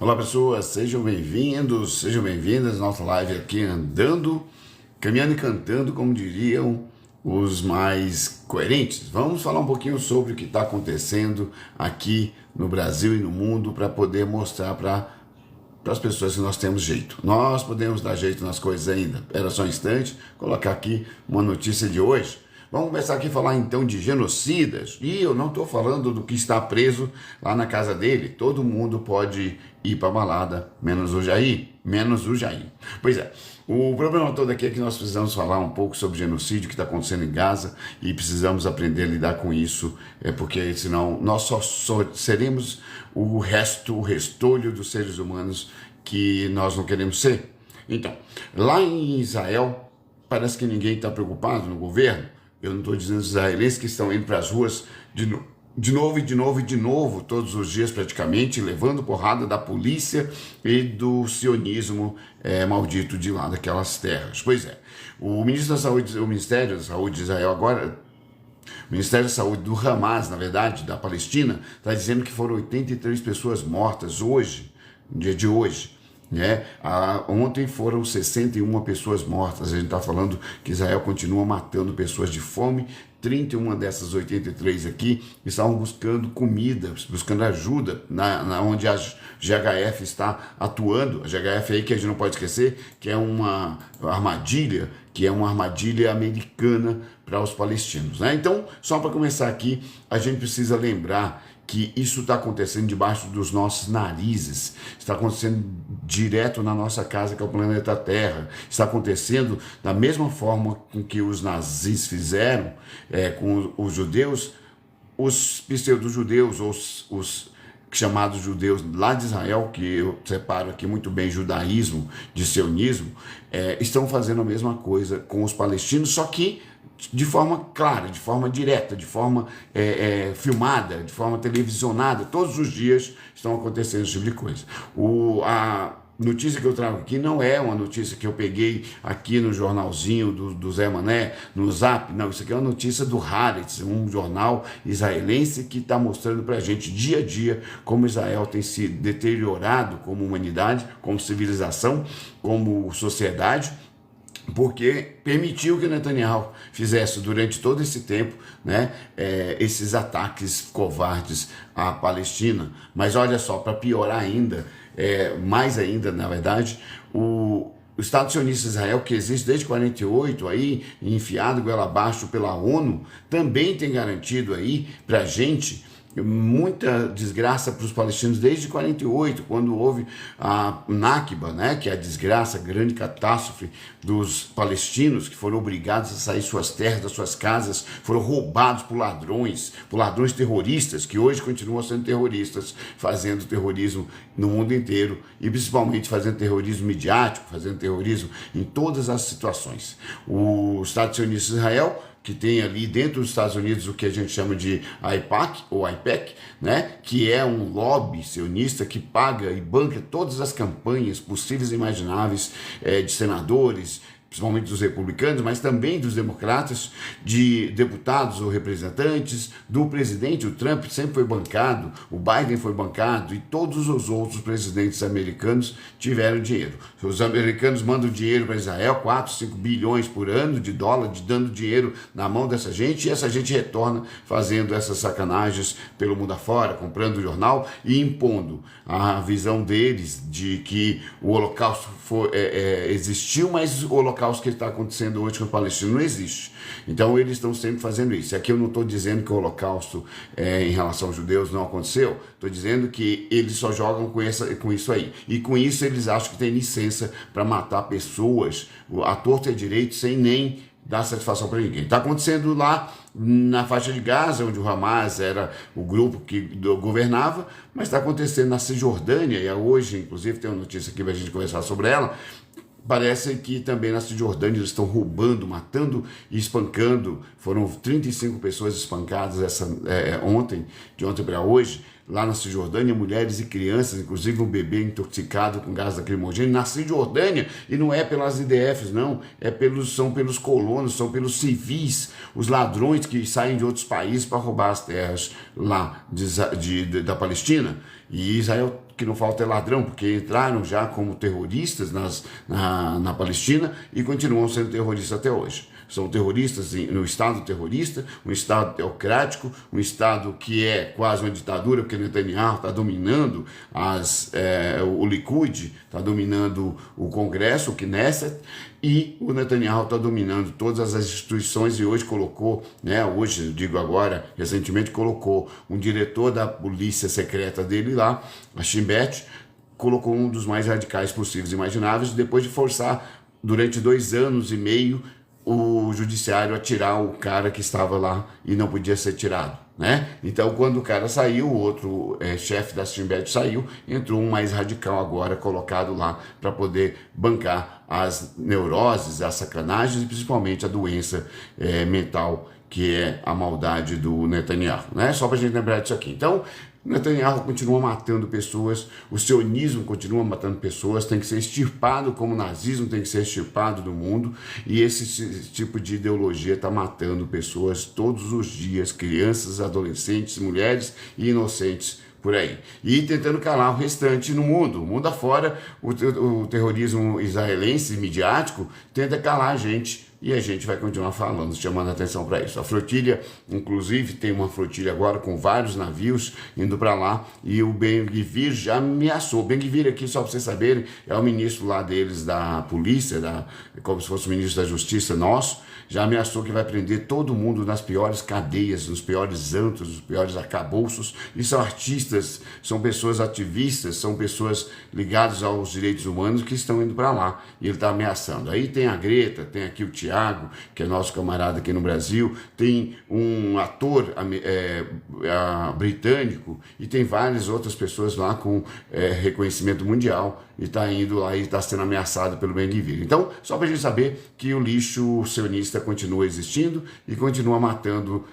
Olá pessoas, sejam bem-vindos, sejam bem-vindas à nossa live aqui andando, caminhando e cantando, como diriam os mais coerentes. Vamos falar um pouquinho sobre o que está acontecendo aqui no Brasil e no mundo para poder mostrar para as pessoas que nós temos jeito. Nós podemos dar jeito nas coisas ainda. Espera só um instante, colocar aqui uma notícia de hoje. Vamos começar aqui a falar então de genocidas. E eu não estou falando do que está preso lá na casa dele. Todo mundo pode ir para a balada, menos o Jair. Pois é, o problema todo aqui é que nós precisamos falar um pouco sobre o genocídio que está acontecendo em Gaza e precisamos aprender a lidar com isso, porque senão nós só seremos o restolho dos seres humanos que nós não queremos ser. Então, lá em Israel, parece que ninguém está preocupado no governo. Eu não estou dizendo os israelenses que estão indo para as ruas de novo, todos os dias praticamente, levando porrada da polícia e do sionismo maldito de lá daquelas terras. Pois é, o Ministério da Saúde de Israel agora, o Ministério da Saúde do Hamas, na verdade, da Palestina, está dizendo que foram 83 pessoas mortas hoje, no dia de hoje. Ontem foram 61 pessoas mortas. A gente está falando que Israel continua matando pessoas de fome. 31 dessas 83 aqui estavam buscando comida, buscando ajuda onde a GHF está atuando. A GHF aí que a gente não pode esquecer que é uma armadilha, americana para os palestinos. Então, só para começar aqui, a gente precisa lembrar que isso está acontecendo debaixo dos nossos narizes, está acontecendo direto na nossa casa, que é o planeta Terra, está acontecendo da mesma forma com que os nazis fizeram com os judeus, os pseudo-judeus, os chamados judeus lá de Israel, que eu separo aqui muito bem judaísmo de sionismo, estão fazendo a mesma coisa com os palestinos, só que de forma clara, de forma direta, de forma filmada, de forma televisionada. Todos os dias estão acontecendo esse tipo de coisa. A notícia que eu trago aqui não é uma notícia que eu peguei aqui no jornalzinho do Zé Mané, no Zap. Não, isso aqui é uma notícia do Haaretz, um jornal israelense que está mostrando para a gente dia a dia como Israel tem se deteriorado como humanidade, como civilização, como sociedade, porque permitiu que Netanyahu fizesse durante todo esse tempo esses ataques covardes à Palestina. Mas olha só, para piorar ainda, mais ainda, na verdade, o Estado sionista de Israel, que existe desde 48, aí, enfiado goela abaixo pela ONU, também tem garantido aí para a gente muita desgraça para os palestinos desde 48, quando houve a Nakba, que é a desgraça, a grande catástrofe dos palestinos, que foram obrigados a sair suas terras, das suas casas, foram roubados por ladrões terroristas, que hoje continuam sendo terroristas, fazendo terrorismo no mundo inteiro, e principalmente fazendo terrorismo midiático, fazendo terrorismo em todas as situações. O Estado sionista de Israel, que tem ali dentro dos Estados Unidos o que a gente chama de AIPAC, ou AIPAC, que é um lobby sionista que paga e banca todas as campanhas possíveis e imagináveis de senadores, principalmente dos republicanos, mas também dos democratas, de deputados ou representantes, do presidente. O Trump sempre foi bancado, o Biden foi bancado e todos os outros presidentes americanos tiveram dinheiro. Os americanos mandam dinheiro para Israel, 4, 5 bilhões por ano de dólares, dando dinheiro na mão dessa gente, e essa gente retorna fazendo essas sacanagens pelo mundo afora, comprando jornal e impondo a visão deles de que o Holocausto existiu, mas o Holocausto que está acontecendo hoje com o palestino não existe. Então eles estão sempre fazendo isso. Aqui eu não estou dizendo que o Holocausto em relação aos judeus não aconteceu, estou dizendo que eles só jogam com isso aí. E com isso eles acham que tem licença para matar pessoas à torta e à direito sem nem dar satisfação para ninguém. Está acontecendo lá na faixa de Gaza, onde o Hamas era o grupo que governava, mas está acontecendo na Cisjordânia, e hoje, inclusive, tem uma notícia aqui para a gente conversar sobre ela. Parece que também na Cisjordânia eles estão roubando, matando e espancando. Foram 35 pessoas espancadas ontem, de ontem para hoje, lá na Cisjordânia, mulheres e crianças, inclusive um bebê intoxicado com gás lacrimogêneo, na Cisjordânia, e não é pelas IDFs, não, são pelos colonos, são pelos civis, os ladrões que saem de outros países para roubar as terras lá da Palestina. E Israel que não falta é ladrão, porque entraram já como terroristas na Palestina e continuam sendo terroristas até hoje. São terroristas no Estado terrorista, um Estado teocrático, um Estado que é quase uma ditadura, porque Netanyahu está dominando o Likud, está dominando o Congresso, o Knesset, e o Netanyahu está dominando todas as instituições e hoje colocou, hoje, eu digo agora, recentemente colocou um diretor da polícia secreta dele lá, a Shin Bet, colocou um dos mais radicais possíveis e imagináveis, depois de forçar durante 2 anos e meio o judiciário a tirar o cara que estava lá e não podia ser tirado, né? Então, quando o cara saiu, o outro chefe da Shin Bet saiu, entrou um mais radical agora, colocado lá para poder bancar as neuroses, as sacanagens e principalmente a doença mental, que é a maldade do Netanyahu, né? Só para a gente lembrar disso aqui. Então, Netanyahu continua matando pessoas, o sionismo continua matando pessoas, tem que ser extirpado como o nazismo tem que ser extirpado do mundo, e esse tipo de ideologia está matando pessoas todos os dias, crianças, adolescentes, mulheres e inocentes por aí. E tentando calar o restante no mundo. O mundo afora, o terrorismo israelense, midiático, tenta calar a gente. E a gente vai continuar falando, chamando a atenção para isso. A flotilha, inclusive, tem uma flotilha agora com vários navios indo para lá. E o Ben-Gvir já ameaçou. O Ben-Gvir aqui, só para vocês saberem, é o ministro lá deles da polícia, como se fosse o ministro da justiça nosso. Já ameaçou que vai prender todo mundo nas piores cadeias, nos piores antros, nos piores arcabouços. E são artistas, são pessoas ativistas, são pessoas ligadas aos direitos humanos que estão indo para lá. E ele está ameaçando. Aí tem a Greta, tem aqui o Tiago, que é nosso camarada aqui no Brasil, tem um ator britânico e tem várias outras pessoas lá com reconhecimento mundial e está indo lá e está sendo ameaçado pelo Ben-Gvir. Então, só para a gente saber que o lixo sionista continua existindo e continua matando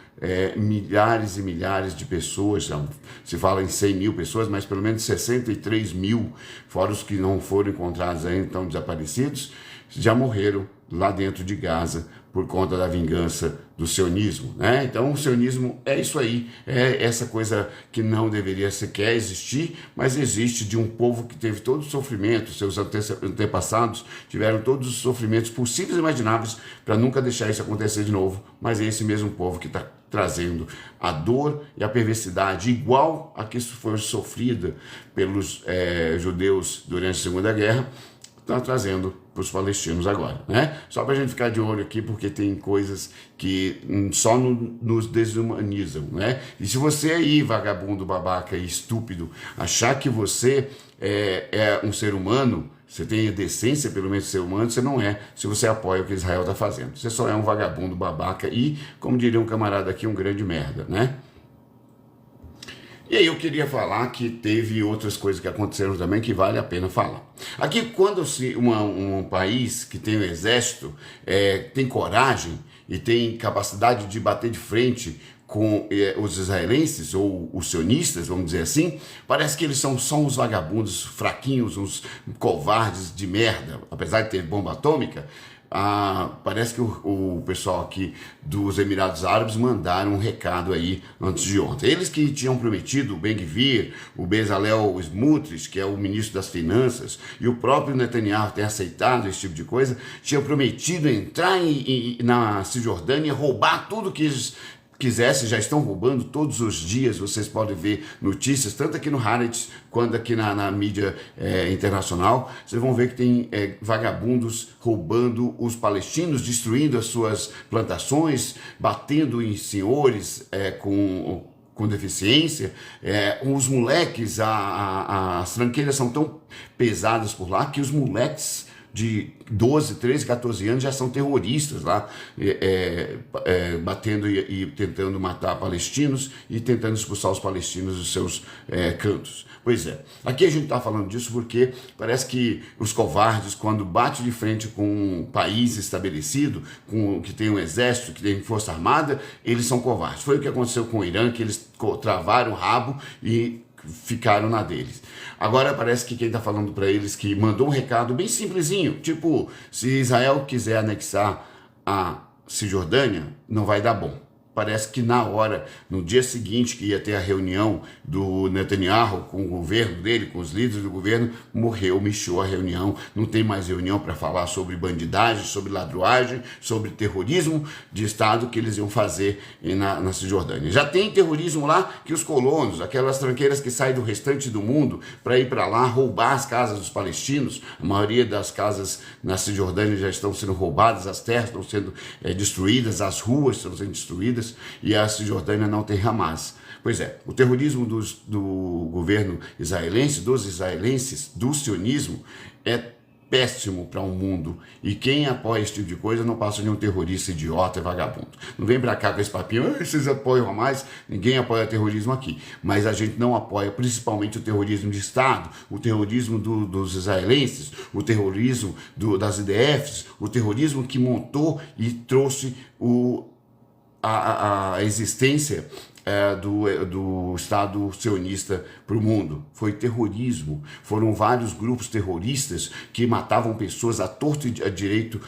milhares e milhares de pessoas, se fala em 100 mil pessoas, mas pelo menos 63 mil, fora os que não foram encontrados ainda, estão desaparecidos, já morreram lá dentro de Gaza por conta da vingança do sionismo, né? Então o sionismo é isso aí, é essa coisa que não deveria sequer existir, mas existe, de um povo que teve todo o sofrimento, seus antepassados tiveram todos os sofrimentos possíveis e imagináveis para nunca deixar isso acontecer de novo, mas é esse mesmo povo que está trazendo a dor e a perversidade igual a que foi sofrida pelos judeus durante a Segunda Guerra, está trazendo para os palestinos agora, né? Só para a gente ficar de olho aqui, porque tem coisas que só nos desumanizam, né? E se você aí, vagabundo, babaca e estúpido, achar que você é um ser humano, você tem a decência pelo menos de ser humano, você não é, se você apoia o que Israel está fazendo. Você só é um vagabundo, babaca e, como diria um camarada aqui, um grande merda, né? E aí eu queria falar que teve outras coisas que aconteceram também que vale a pena falar. Aqui, quando um país que tem um exército tem coragem e tem capacidade de bater de frente com os israelenses ou os sionistas, vamos dizer assim, parece que eles são só uns vagabundos fraquinhos, uns covardes de merda, apesar de ter bomba atômica. Parece que o pessoal aqui dos Emirados Árabes mandaram um recado aí antes de ontem. Eles que tinham prometido, o Ben-Gvir, o Bezalel Smotrich, que é o ministro das Finanças, e o próprio Netanyahu ter aceitado esse tipo de coisa, tinham prometido entrar na Cisjordânia e roubar tudo que eles quisessem, já estão roubando todos os dias, vocês podem ver notícias, tanto aqui no Haaretz quanto aqui na mídia internacional, vocês vão ver que tem vagabundos roubando os palestinos, destruindo as suas plantações, batendo em senhores com deficiência, os moleques, as tranqueiras são tão pesadas por lá que os moleques de 12, 13, 14 anos já são terroristas lá, batendo e tentando matar palestinos e tentando expulsar os palestinos dos seus cantos. Pois é, aqui a gente está falando disso porque parece que os covardes, quando bate de frente com um país estabelecido, que tem um exército, que tem força armada, eles são covardes. Foi o que aconteceu com o Irã, que eles travaram o rabo e ficaram na deles. Agora parece que quem está falando para eles que mandou um recado bem simplesinho, tipo, se Israel quiser anexar a Cisjordânia, não vai dar bom. parece que na hora, no dia seguinte que ia ter a reunião do Netanyahu com o governo dele, com os líderes do governo, murchou a reunião, não tem mais reunião para falar sobre bandidagem, sobre ladruagem, sobre terrorismo de Estado que eles iam fazer na Cisjordânia. Já tem terrorismo lá que os colonos, aquelas tranqueiras que saem do restante do mundo para ir para lá roubar as casas dos palestinos, a maioria das casas na Cisjordânia já estão sendo roubadas, as terras estão sendo destruídas, as ruas estão sendo destruídas, e a Cisjordânia não tem Hamas. Pois é, o terrorismo do governo israelense, dos israelenses, do sionismo, é péssimo para um mundo. E quem apoia esse tipo de coisa não passa de um terrorista idiota e vagabundo. Não vem para cá com esse papinho, vocês apoiam Hamas? Ninguém apoia terrorismo aqui. Mas a gente não apoia principalmente o terrorismo de Estado, o terrorismo dos israelenses, o terrorismo das IDFs, o terrorismo que montou e trouxe a existência do Estado sionista para o mundo. Foi terrorismo. Foram vários grupos terroristas que matavam pessoas à torto e à direito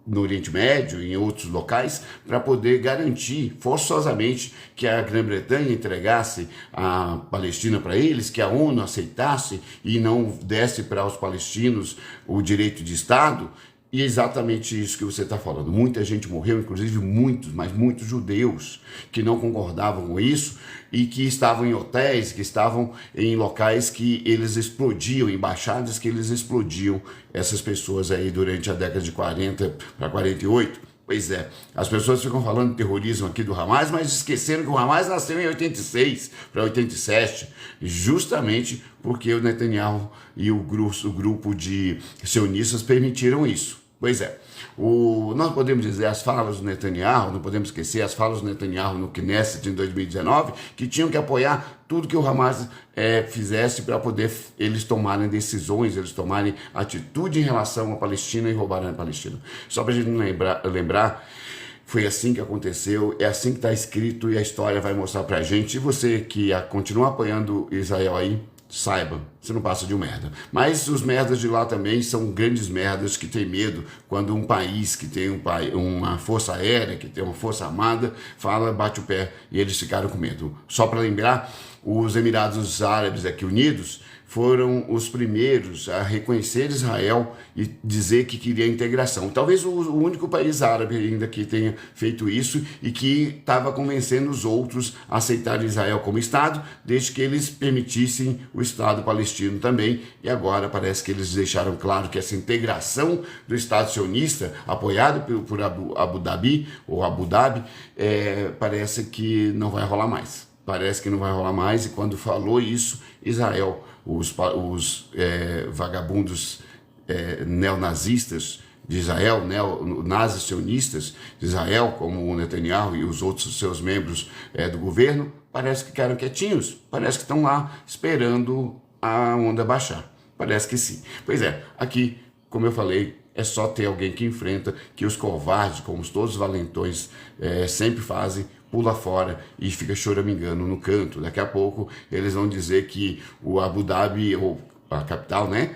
no Oriente Médio e em outros locais para poder garantir forçosamente que a Grã-Bretanha entregasse a Palestina para eles, que a ONU aceitasse e não desse para os palestinos o direito de Estado. E é exatamente isso que você está falando. Muita gente morreu, inclusive muitos, mas muitos judeus que não concordavam com isso e que estavam em hotéis, que estavam em locais que eles explodiam, embaixadas que eles explodiam essas pessoas aí durante a década de 40 para 48. Pois é, as pessoas ficam falando de terrorismo aqui do Hamas, mas esqueceram que o Hamas nasceu em 86 para 87, justamente porque o Netanyahu e o grupo de sionistas permitiram isso. Pois é, nós podemos dizer as falas do Netanyahu, não podemos esquecer as falas do Netanyahu no Knesset em 2019, que tinham que apoiar tudo que o Hamas fizesse para poder eles tomarem decisões, eles tomarem atitude em relação à Palestina e roubarem a Palestina. Só para a gente lembrar, foi assim que aconteceu, é assim que está escrito e a história vai mostrar para a gente. E você que continua apoiando Israel aí, saiba, você não passa de um merda. Mas os merdas de lá também são grandes merdas que tem medo quando um país que tem uma força aérea, que tem uma força armada, bate o pé e eles ficaram com medo. Só para lembrar, os Emirados Árabes aqui unidos foram os primeiros a reconhecer Israel e dizer que queria integração. Talvez o único país árabe ainda que tenha feito isso e que estava convencendo os outros a aceitar Israel como Estado, desde que eles permitissem o Estado palestino também. E agora parece que eles deixaram claro que essa integração do Estado sionista, apoiado por Abu Dhabi, parece que não vai rolar mais. Parece que não vai rolar mais, e quando falou isso, Israel, os vagabundos neonazistas de Israel, nazis sionistas de Israel, como o Netanyahu e os outros seus membros do governo, parece que ficaram quietinhos, parece que estão lá esperando a onda baixar. Parece que sim. Pois é, aqui, como eu falei, é só ter alguém que enfrenta, que os covardes, como todos os valentões sempre fazem, pula fora e fica choramingando no canto. Daqui a pouco eles vão dizer que o Abu Dhabi, ou a capital, né,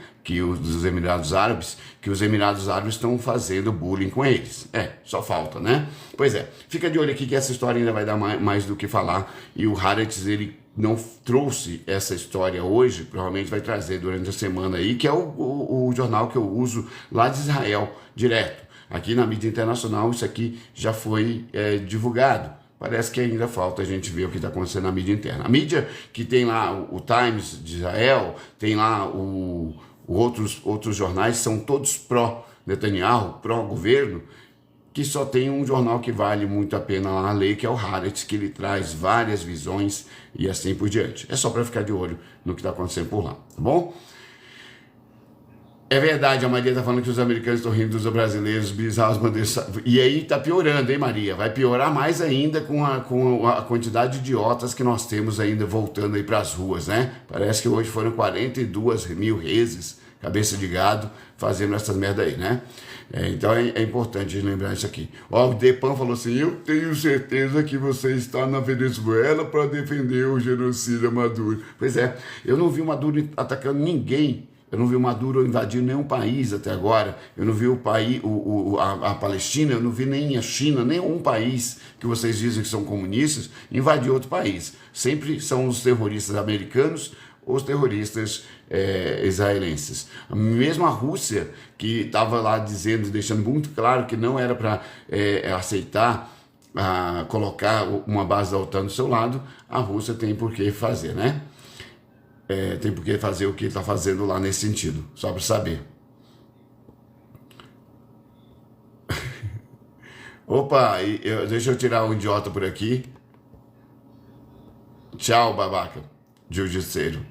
dos Emirados Árabes, que os Emirados Árabes estão fazendo bullying com eles. Só falta, né? Pois é, fica de olho aqui que essa história ainda vai dar mais do que falar, e o Haaretz, ele não trouxe essa história hoje, provavelmente vai trazer durante a semana aí, que é o jornal que eu uso lá de Israel, direto. Aqui na mídia internacional isso aqui já foi divulgado. Parece que ainda falta a gente ver o que está acontecendo na mídia interna. A mídia que tem lá o Times de Israel, tem lá outros jornais, são todos pró-Netanyahu, pró-governo, que só tem um jornal que vale muito a pena lá na lei, que é o Haaretz, que ele traz várias visões e assim por diante. É só para ficar de olho no que está acontecendo por lá, tá bom? É verdade, a Maria está falando que os americanos estão rindo dos brasileiros, bizarros bandeiras. E aí está piorando, hein, Maria? Vai piorar mais ainda com a quantidade de idiotas que nós temos ainda voltando aí para as ruas, né? Parece que hoje foram 42 mil reses, cabeça de gado, fazendo essas merda aí, né? Então é importante lembrar isso aqui. Ó, o Depan falou assim: eu tenho certeza que você está na Venezuela para defender o genocídio Maduro. Pois é, eu não vi o Maduro atacando ninguém Eu não vi o Maduro invadir nenhum país até agora. Eu não vi o país, a Palestina, eu não vi nem a China, nenhum país que vocês dizem que são comunistas invadir outro país. Sempre são os terroristas americanos ou os terroristas israelenses. Mesmo a Rússia, que estava lá dizendo, deixando muito claro que não era para aceitar colocar uma base da OTAN do seu lado, a Rússia tem por que fazer, né? Tem por que fazer o que está fazendo lá nesse sentido, só para saber. Opa, deixa eu tirar um idiota por aqui. Tchau, babaca, jiu-jitseiro.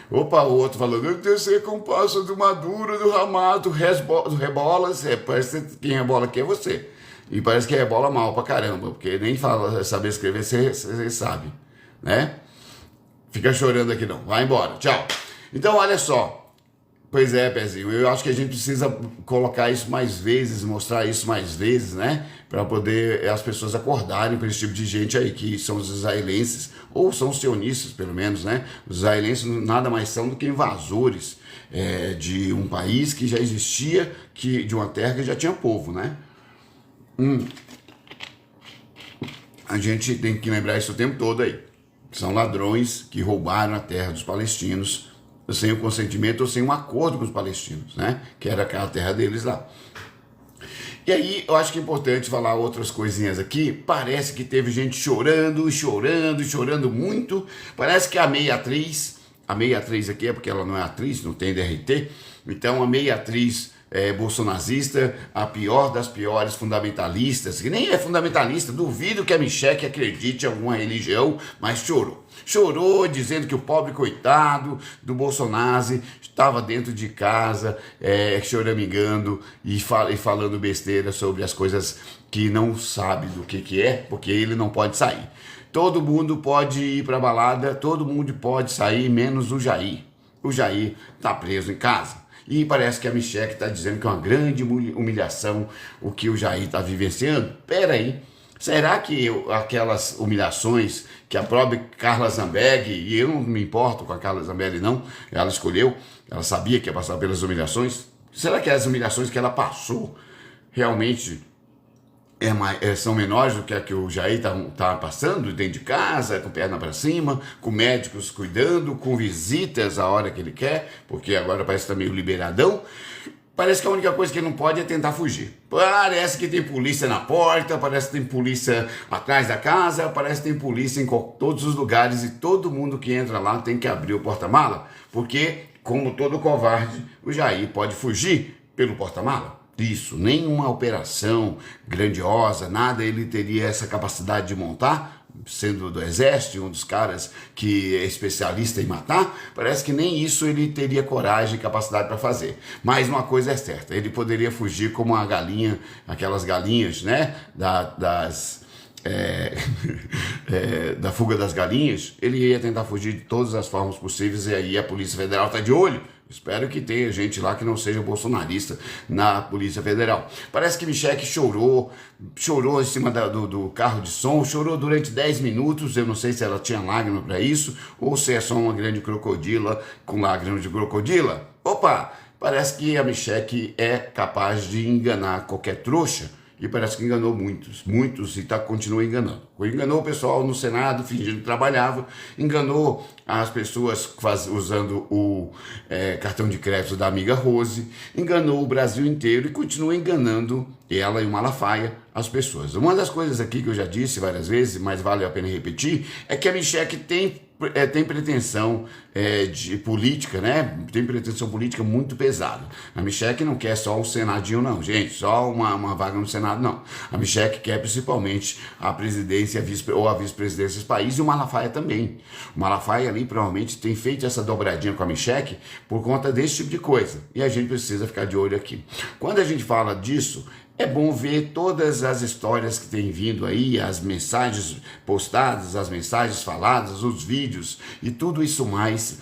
Opa, o outro falando, eu tenho que ser compasso do Maduro, do Hamas, do Rebolas. Parece que quem rebola aqui é você. E parece que rebola mal pra caramba, porque nem fala saber escrever, você sabe, né? Fica chorando aqui não, vai embora, tchau. Então, olha só, pois é, Pezinho, eu acho que a gente precisa colocar isso mais vezes, mostrar isso mais vezes, né? Para poder as pessoas acordarem para esse tipo de gente aí, que são os israelenses, ou são os sionistas, pelo menos, né? Os israelenses nada mais são do que invasores de um país que já existia, de uma terra que já tinha povo, né? A gente tem que lembrar isso o tempo todo aí. São ladrões que roubaram a terra dos palestinos sem o consentimento ou sem um acordo com os palestinos, né? Que era aquela terra deles lá. E aí, eu acho que é importante falar outras coisinhas aqui. Parece que teve gente chorando, chorando, chorando muito. Parece que a meia-atriz aqui é porque ela não é atriz, não tem DRT. Então, a meia-atriz bolsonarista, a pior das piores fundamentalistas, que nem é fundamentalista, duvido que a Michelle acredite em alguma religião, mas chorou. Chorou dizendo que o pobre coitado do Bolsonaro estava dentro de casa, choramingando e falando besteira sobre as coisas que não sabe do que é, porque ele não pode sair. Todo mundo pode ir para a balada, todo mundo pode sair, menos o Jair. O Jair está preso em casa. E parece que a Michelle está dizendo que é uma grande humilhação o que o Jair está vivenciando. Pera aí, será que aquelas humilhações que a própria Carla Zambelli, e eu não me importo com a Carla Zambelli não, ela escolheu, ela sabia que ia passar pelas humilhações, será que as humilhações que ela passou realmente são menores do que a que o Jair está passando dentro de casa, com perna para cima, com médicos cuidando, com visitas a hora que ele quer, porque agora parece que está meio liberadão. Parece que a única coisa que ele não pode é tentar fugir. Parece que tem polícia na porta, parece que tem polícia atrás da casa, parece que tem polícia em todos os lugares e todo mundo que entra lá tem que abrir o porta-mala, porque, como todo covarde, o Jair pode fugir pelo porta-mala. Isso, nenhuma operação grandiosa, nada ele teria essa capacidade de montar, sendo do exército, um dos caras que é especialista em matar, parece que nem isso ele teria coragem e capacidade para fazer. Mas uma coisa é certa, ele poderia fugir como uma galinha, aquelas galinhas, né, da fuga das galinhas, ele ia tentar fugir de todas as formas possíveis e aí a Polícia Federal está de olho. Espero que tenha gente lá que não seja bolsonarista na Polícia Federal. Parece que Michelle chorou em cima do carro de som, chorou durante 10 minutos, eu não sei se ela tinha lágrima para isso, ou se é só uma grande crocodila com lágrimas de crocodila. Opa, parece que a Michelle é capaz de enganar qualquer trouxa, e parece que enganou muitos e continua enganando. Enganou o pessoal no Senado, fingindo que trabalhava, enganou as pessoas usando o cartão de crédito da amiga Rose, enganou o Brasil inteiro e continua enganando ela e o Malafaia, as pessoas. Uma das coisas aqui que eu já disse várias vezes, mas vale a pena repetir, é que a Michelle tem pretensão de política, né? Tem pretensão política muito pesada. A Michelle não quer só o Senadinho, não, gente, só uma vaga no Senado, não. A Michelle quer principalmente a presidência ou a vice-presidência desse país e o Malafaia também. O Malafaia ali provavelmente tem feito essa dobradinha com a Michelle por conta desse tipo de coisa. E a gente precisa ficar de olho aqui. Quando a gente fala disso, é bom ver todas as histórias que têm vindo aí, as mensagens postadas, as mensagens faladas, os vídeos e tudo isso mais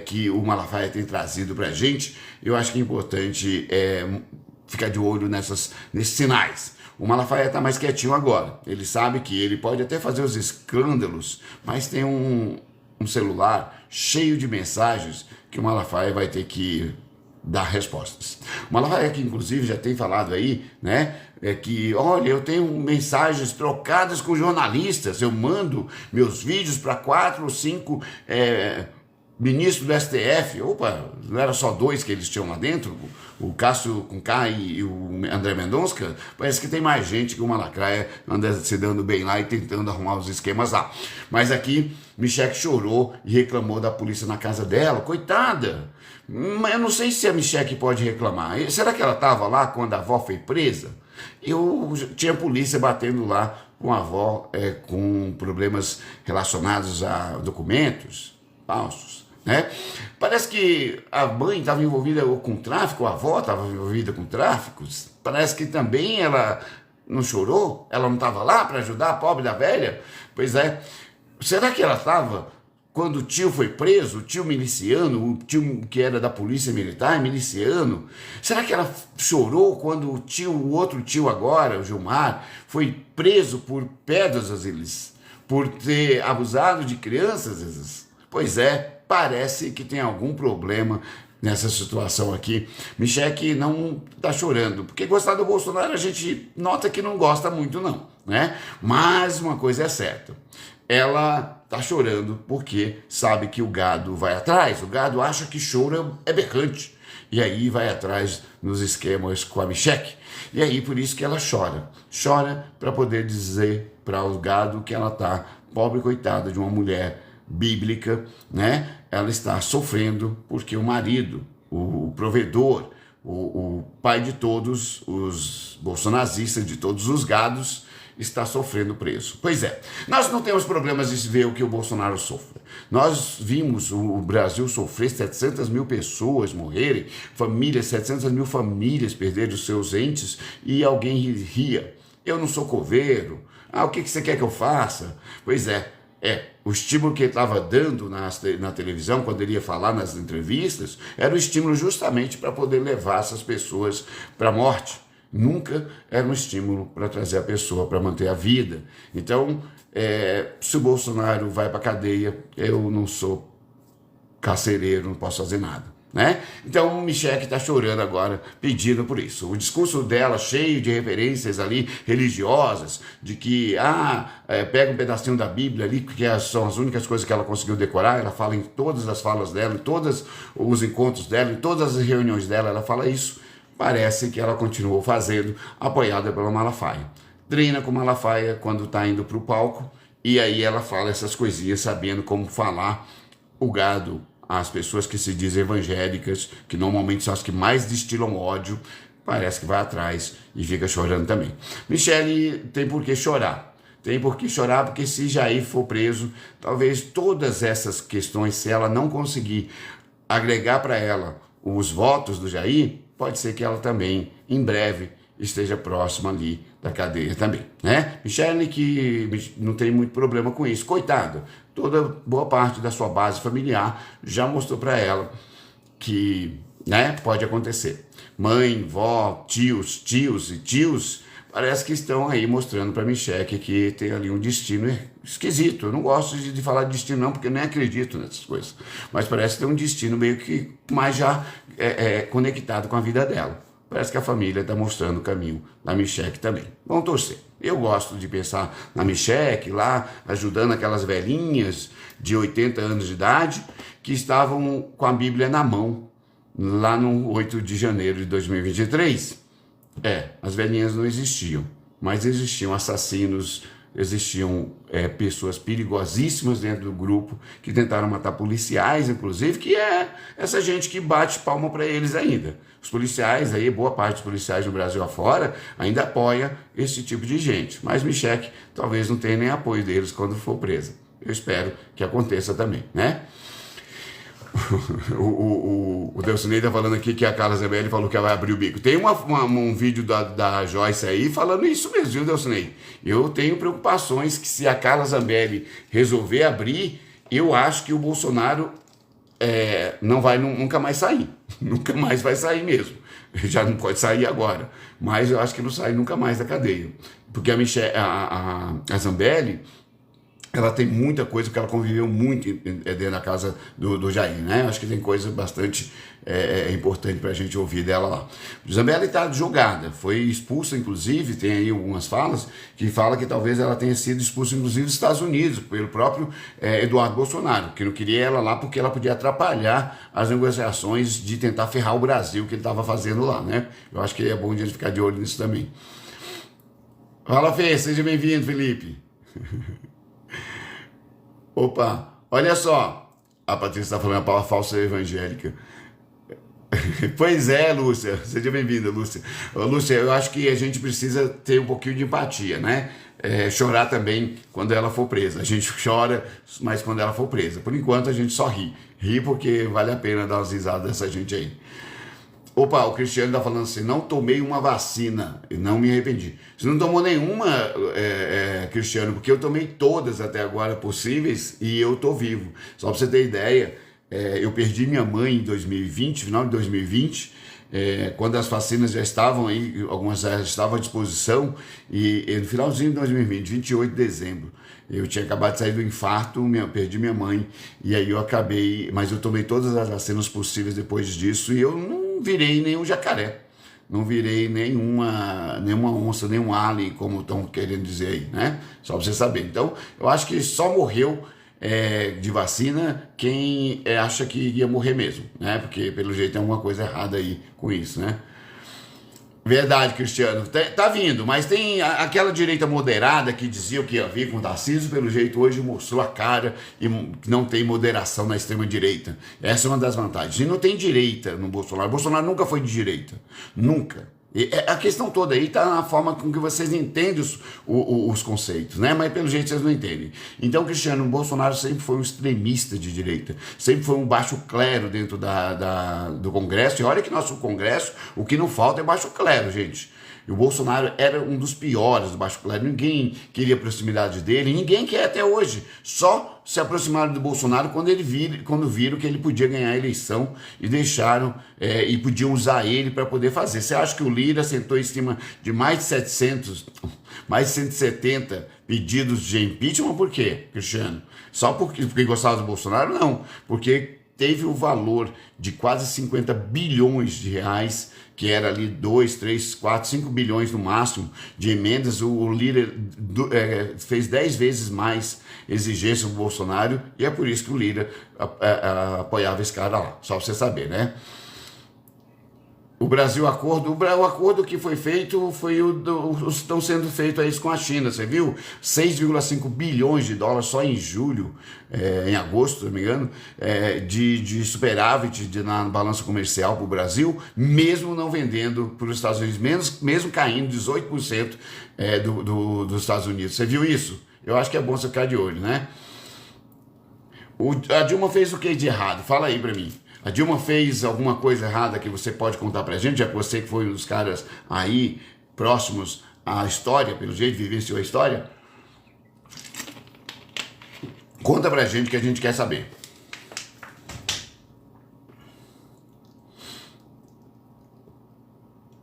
que o Malafaia tem trazido pra gente. Eu acho que é importante ficar de olho nesses sinais. O Malafaia está mais quietinho agora. Ele sabe que ele pode até fazer os escândalos, mas tem um celular cheio de mensagens que o Malafaia vai ter que dar respostas. O Malafaia, que inclusive já tem falado aí, né, que, olha, eu tenho mensagens trocadas com jornalistas, eu mando meus vídeos para 4 ou 5 ministros do STF. Opa, não era só 2 que eles tinham lá dentro, o Cássio com K e o André Mendonça. Parece que tem mais gente que o Malafaia anda se dando bem lá e tentando arrumar os esquemas lá. Mas aqui, Michelle chorou e reclamou da polícia na casa dela, coitada. Mas eu não sei se a Michelle pode reclamar. Será que ela estava lá quando a avó foi presa? Eu tinha polícia batendo lá com a avó com problemas relacionados a documentos falsos, né? Parece que a mãe estava envolvida com tráfico, a avó estava envolvida com tráficos. Parece que também ela não chorou, ela não estava lá para ajudar a pobre da velha. Pois é, será que ela estava quando o tio foi preso, o tio miliciano, o tio que era da polícia militar, miliciano? Será que ela chorou quando o outro tio agora, o Gilmar, foi preso por pedófilos, por ter abusado de crianças? Pois é, parece que tem algum problema nessa situação aqui. Michelle não está chorando, porque gostar do Bolsonaro a gente nota que não gosta muito não, né? Mas uma coisa é certa, ela está chorando porque sabe que o gado vai atrás, o gado acha que choro é berrante, e aí vai atrás nos esquemas com a Michelle, e aí por isso que ela chora para poder dizer para o gado que ela está, pobre coitada de uma mulher bíblica, né? Ela está sofrendo porque o marido, o provedor, o pai de todos os bolsonaristas, de todos os gados, está sofrendo preso. Pois é, nós não temos problemas de ver o que o Bolsonaro sofre. Nós vimos o Brasil sofrer, 700 mil pessoas morrerem, 700 mil famílias perderem os seus entes, e alguém ria. Eu não sou coveiro. O que você quer que eu faça? Pois é, o estímulo que ele estava dando na televisão, quando ele ia falar nas entrevistas, era o estímulo justamente para poder levar essas pessoas para a morte. Nunca era um estímulo para trazer a pessoa para manter a vida. Então, se o Bolsonaro vai para a cadeia, eu não sou carcereiro, não posso fazer nada, né? Então, Michelle está chorando agora, pedindo por isso. O discurso dela, cheio de referências ali religiosas, de que, pega um pedacinho da Bíblia ali, porque são as únicas coisas que ela conseguiu decorar. Ela fala em todas as falas dela, em todos os encontros dela, em todas as reuniões dela, ela fala isso. Parece que ela continuou fazendo, apoiada pelo Malafaia. Treina com o Malafaia quando está indo para o palco, e aí ela fala essas coisinhas, sabendo como falar o gado. As pessoas que se dizem evangélicas, que normalmente são as que mais destilam ódio, parece que vai atrás e fica chorando também. Michelle tem por que chorar. Tem por que chorar, porque se Jair for preso, talvez todas essas questões, se ela não conseguir agregar para ela os votos do Jair, pode ser que ela também, em breve, esteja próxima ali da cadeia também, né? Michelle, que não tem muito problema com isso, coitada, boa parte da sua base familiar já mostrou para ela que, né, pode acontecer. Mãe, vó, tios e tios, parece que estão aí mostrando para Michelle que tem ali um destino esquisito. Eu não gosto de falar de destino não, porque eu nem acredito nessas coisas, mas parece que tem um destino meio que mais já conectado com a vida dela. Parece que a família está mostrando o caminho da Michelle também. Vamos torcer. Eu gosto de pensar na Michelle lá, ajudando aquelas velhinhas de 80 anos de idade que estavam com a Bíblia na mão, lá no 8 de janeiro de 2023. As velhinhas não existiam, mas existiam assassinos, existiam pessoas perigosíssimas dentro do grupo que tentaram matar policiais, inclusive, que é essa gente que bate palma para eles ainda. Os policiais, aí, boa parte dos policiais no Brasil afora, ainda apoia esse tipo de gente. Mas Michelle talvez não tenha nem apoio deles quando for presa. Eu espero que aconteça também, né? O Delcinei está falando aqui que a Carla Zambelli falou que ela vai abrir o bico. Tem um vídeo da Joyce aí falando isso mesmo, viu, Delcinei? Eu tenho preocupações que se a Carla Zambelli resolver abrir, eu acho que o Bolsonaro não vai nunca mais sair. Nunca mais vai sair mesmo. Já não pode sair agora. Mas eu acho que não sai nunca mais da cadeia. Porque a Zambelli, ela tem muita coisa, porque ela conviveu muito dentro da casa do Jair, né? Acho que tem coisa bastante importante para a gente ouvir dela lá. Zambelli está julgada, foi expulsa, inclusive, tem aí algumas falas que fala que talvez ela tenha sido expulsa, inclusive, dos Estados Unidos, pelo próprio Eduardo Bolsonaro, que não queria ela lá porque ela podia atrapalhar as negociações de tentar ferrar o Brasil que ele estava fazendo lá, né? Eu acho que é bom a gente ficar de olho nisso também. Fala, Fê, seja bem-vindo, Felipe. Opa, olha só, a Patrícia está falando a palavra falsa evangélica. Pois é, Lúcia, seja bem-vinda, Lúcia. Ô, Lúcia, eu acho que a gente precisa ter um pouquinho de empatia, né? Chorar também quando ela for presa. A gente chora, mas quando ela for presa. Por enquanto a gente só ri. Ri porque vale a pena dar umas risadas dessa gente aí. Opa, o Cristiano está falando assim, não tomei uma vacina e não me arrependi. Você não tomou nenhuma, Cristiano, porque eu tomei todas até agora possíveis e eu tô vivo. Só para você ter ideia, eu perdi minha mãe em 2020, final de 2020, quando as vacinas já estavam aí, algumas já estavam à disposição, e no finalzinho de 2020, 28 de dezembro, eu tinha acabado de sair do infarto, perdi minha mãe, e aí eu acabei, mas eu tomei todas as vacinas possíveis depois disso, e eu não virei nenhum jacaré, não virei nenhuma onça, nenhum alien, como estão querendo dizer aí, né? Só para você saber. Então, eu acho que só morreu de vacina quem acha que ia morrer mesmo, né? Porque pelo jeito tem alguma coisa errada aí com isso, né? Verdade, Cristiano. Tá vindo, mas tem aquela direita moderada que dizia que ia vir com o Tarcísio, pelo jeito hoje mostrou a cara e não tem moderação na extrema direita. Essa é uma das vantagens. E não tem direita no Bolsonaro. O Bolsonaro nunca foi de direita. Nunca. A questão toda aí está na forma com que vocês entendem os conceitos, né? Mas pelo jeito vocês não entendem. Então, Cristiano, o Bolsonaro sempre foi um extremista de direita, sempre foi um baixo clero dentro do Congresso. E olha que nosso Congresso, o que não falta é baixo clero, gente. E o Bolsonaro era um dos piores do baixo clero. Ninguém queria proximidade dele, ninguém quer até hoje. Só se aproximaram do Bolsonaro quando viram que ele podia ganhar a eleição e deixaram e podiam usar ele para poder fazer. Você acha que o Lira sentou em cima de mais de 170 pedidos de impeachment? Por quê, Cristiano? Só porque gostava do Bolsonaro? Não, porque teve o valor de quase 50 bilhões de reais, que era ali 2, 3, 4, 5 bilhões no máximo de emendas. O Lira fez 10 vezes mais exigência do Bolsonaro, e é por isso que o Lira apoiava esse cara lá, só para você saber, né? O acordo que foi feito foi estão sendo feitos aí com a China, você viu? 6,5 bilhões de dólares só em julho, em agosto, se não me engano, de superávit na balança comercial para o Brasil, mesmo não vendendo para os Estados Unidos, mesmo caindo 18% dos Estados Unidos. Você viu isso? Eu acho que é bom você ficar de olho, né? A Dilma fez o que de errado? Fala aí para mim. A Dilma fez alguma coisa errada que você pode contar pra gente, já que você que foi um dos caras aí próximos à história, pelo jeito, vivenciou a história? Conta pra gente que a gente quer saber.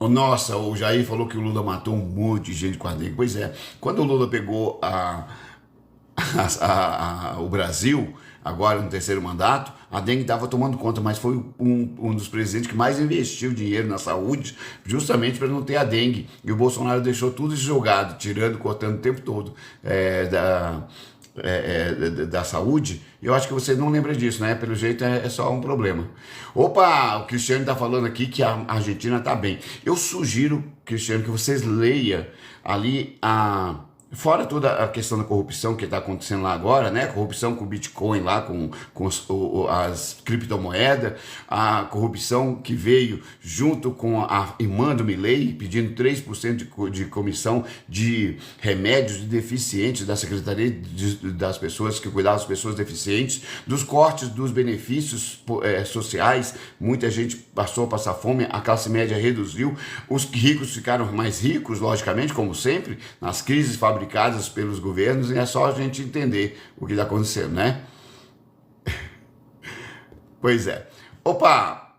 Nossa, o Jair falou que o Lula matou um monte de gente com a dengue. Pois é, quando o Lula pegou o Brasil, agora no terceiro mandato, a dengue estava tomando conta, mas foi um dos presidentes que mais investiu dinheiro na saúde, justamente para não ter a dengue. E o Bolsonaro deixou tudo isso jogado, tirando, cortando o tempo todo da saúde. E eu acho que você não lembra disso, né? Pelo jeito é só um problema. Opa, o Cristiano está falando aqui que a Argentina está bem. Eu sugiro, Cristiano, que vocês leiam ali fora toda a questão da corrupção que está acontecendo lá agora, né? Corrupção com o Bitcoin lá, com as criptomoedas, a corrupção que veio junto com a irmã do Milei, pedindo 3% de comissão de remédios de deficientes da Secretaria das Pessoas, que cuidava das pessoas deficientes, dos cortes dos benefícios sociais, muita gente passou a passar fome, a classe média reduziu, os ricos ficaram mais ricos, logicamente, como sempre, nas crises fabricadas pelos governos, e é só a gente entender o que está acontecendo, né? Pois é. Opa!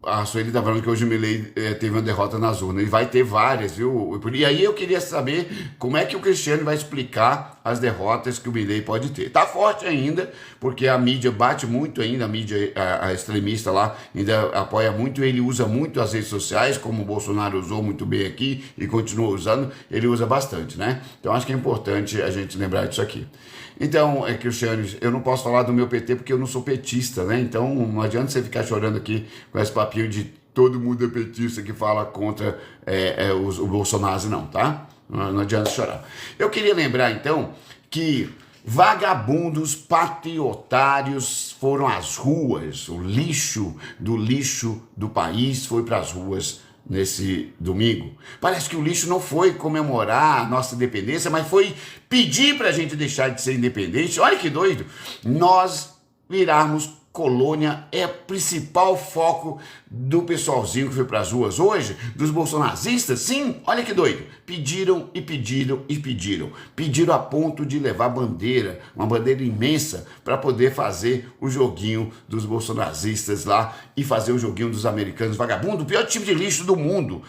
A Sueli está falando que hoje o Milei teve uma derrota nas urnas, e vai ter várias, viu? E aí eu queria saber como é que o Cristiano vai explicar as derrotas que o Milei pode ter. Tá forte ainda, porque a mídia bate muito ainda, a mídia a extremista lá ainda apoia muito, ele usa muito as redes sociais, como o Bolsonaro usou muito bem aqui e continua usando, ele usa bastante, né? Então acho que é importante a gente lembrar disso aqui. Então, Cristiano, eu não posso falar do meu PT porque eu não sou petista, né? Então não adianta você ficar chorando aqui com esse papinho de todo mundo é petista que fala contra o Bolsonaro, não, tá? Não adianta chorar. Eu queria lembrar, então, que vagabundos patriotários foram às ruas, o lixo do país foi para as ruas nesse domingo. Parece que o lixo não foi comemorar a nossa independência, mas foi pedir para a gente deixar de ser independente. Olha que doido! Nós virarmos colônia é o principal foco do pessoalzinho que foi para as ruas hoje, dos bolsonaristas. Sim, olha que doido. Pediram e pediram e pediram. Pediram a ponto de levar bandeira, uma bandeira imensa, para poder fazer o joguinho dos bolsonaristas lá e fazer o joguinho dos americanos vagabundo, o pior tipo de lixo do mundo,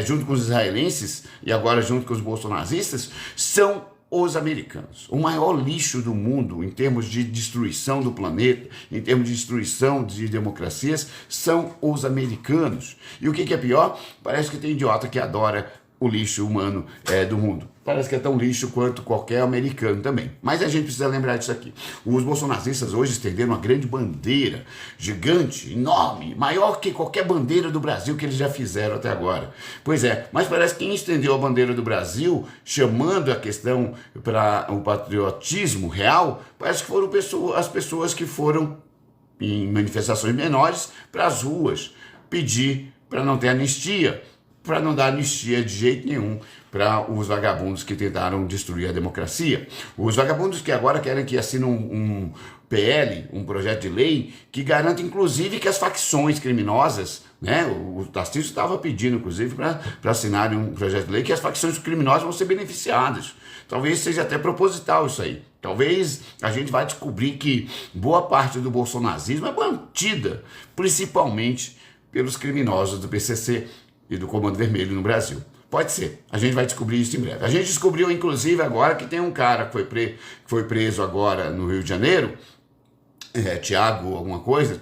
junto com os israelenses e agora junto com os bolsonaristas, são os americanos. O maior lixo do mundo em termos de destruição do planeta, em termos de destruição de democracias, são os americanos. E o que é pior? Parece que tem idiota que adora o lixo humano do mundo. Parece que é tão lixo quanto qualquer americano também. Mas a gente precisa lembrar disso aqui. Os bolsonaristas hoje estenderam uma grande bandeira, gigante, enorme, maior que qualquer bandeira do Brasil que eles já fizeram até agora. Pois é, mas parece que quem estendeu a bandeira do Brasil, chamando a questão para o patriotismo real, parece que foram as pessoas que foram em manifestações menores para as ruas pedir para não ter anistia, para não dar anistia de jeito nenhum para os vagabundos que tentaram destruir a democracia. Os vagabundos que agora querem que assinem um PL, um projeto de lei, que garanta inclusive que as facções criminosas, né, o Tarcísio estava pedindo inclusive para assinarem um projeto de lei que as facções criminosas vão ser beneficiadas. Talvez seja até proposital isso aí. Talvez a gente vai descobrir que boa parte do bolsonarismo é mantida principalmente pelos criminosos do PCC e do Comando Vermelho no Brasil. Pode ser, a gente vai descobrir isso em breve. A gente descobriu, inclusive, agora que tem um cara que foi preso agora no Rio de Janeiro, Tiago alguma coisa,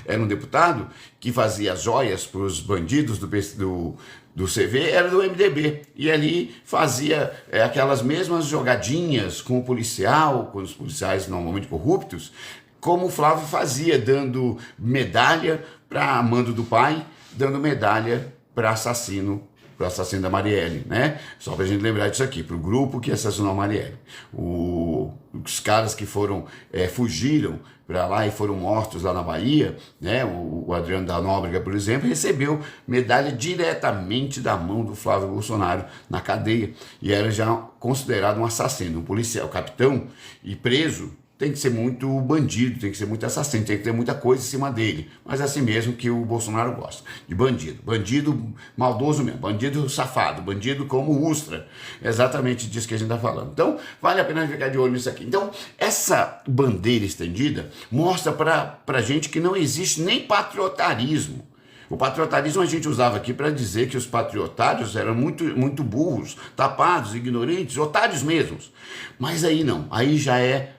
era um deputado que fazia joias para os bandidos do CV, era do MDB, e ali fazia aquelas mesmas jogadinhas com o policial, com os policiais normalmente corruptos, como o Flávio fazia, dando medalha para amando do pai, dando medalha para assassino da Marielle, né? Só para a gente lembrar disso aqui, para o grupo que assassinou a Marielle. Os caras que fugiram para lá e foram mortos lá na Bahia, né? O Adriano da Nóbrega, por exemplo, recebeu medalha diretamente da mão do Flávio Bolsonaro na cadeia e era já considerado um assassino, um policial, capitão e preso. Tem que ser muito bandido, tem que ser muito assassino, tem que ter muita coisa em cima dele. Mas é assim mesmo que o Bolsonaro gosta, de bandido. Bandido maldoso mesmo, bandido safado, bandido como Ustra. É exatamente disso que a gente está falando. Então, vale a pena ficar de olho nisso aqui. Então, essa bandeira estendida mostra para a gente que não existe nem patriotarismo. O patriotarismo a gente usava aqui para dizer que os patriotários eram muito, muito burros, tapados, ignorantes, otários mesmos. Mas aí não, aí já é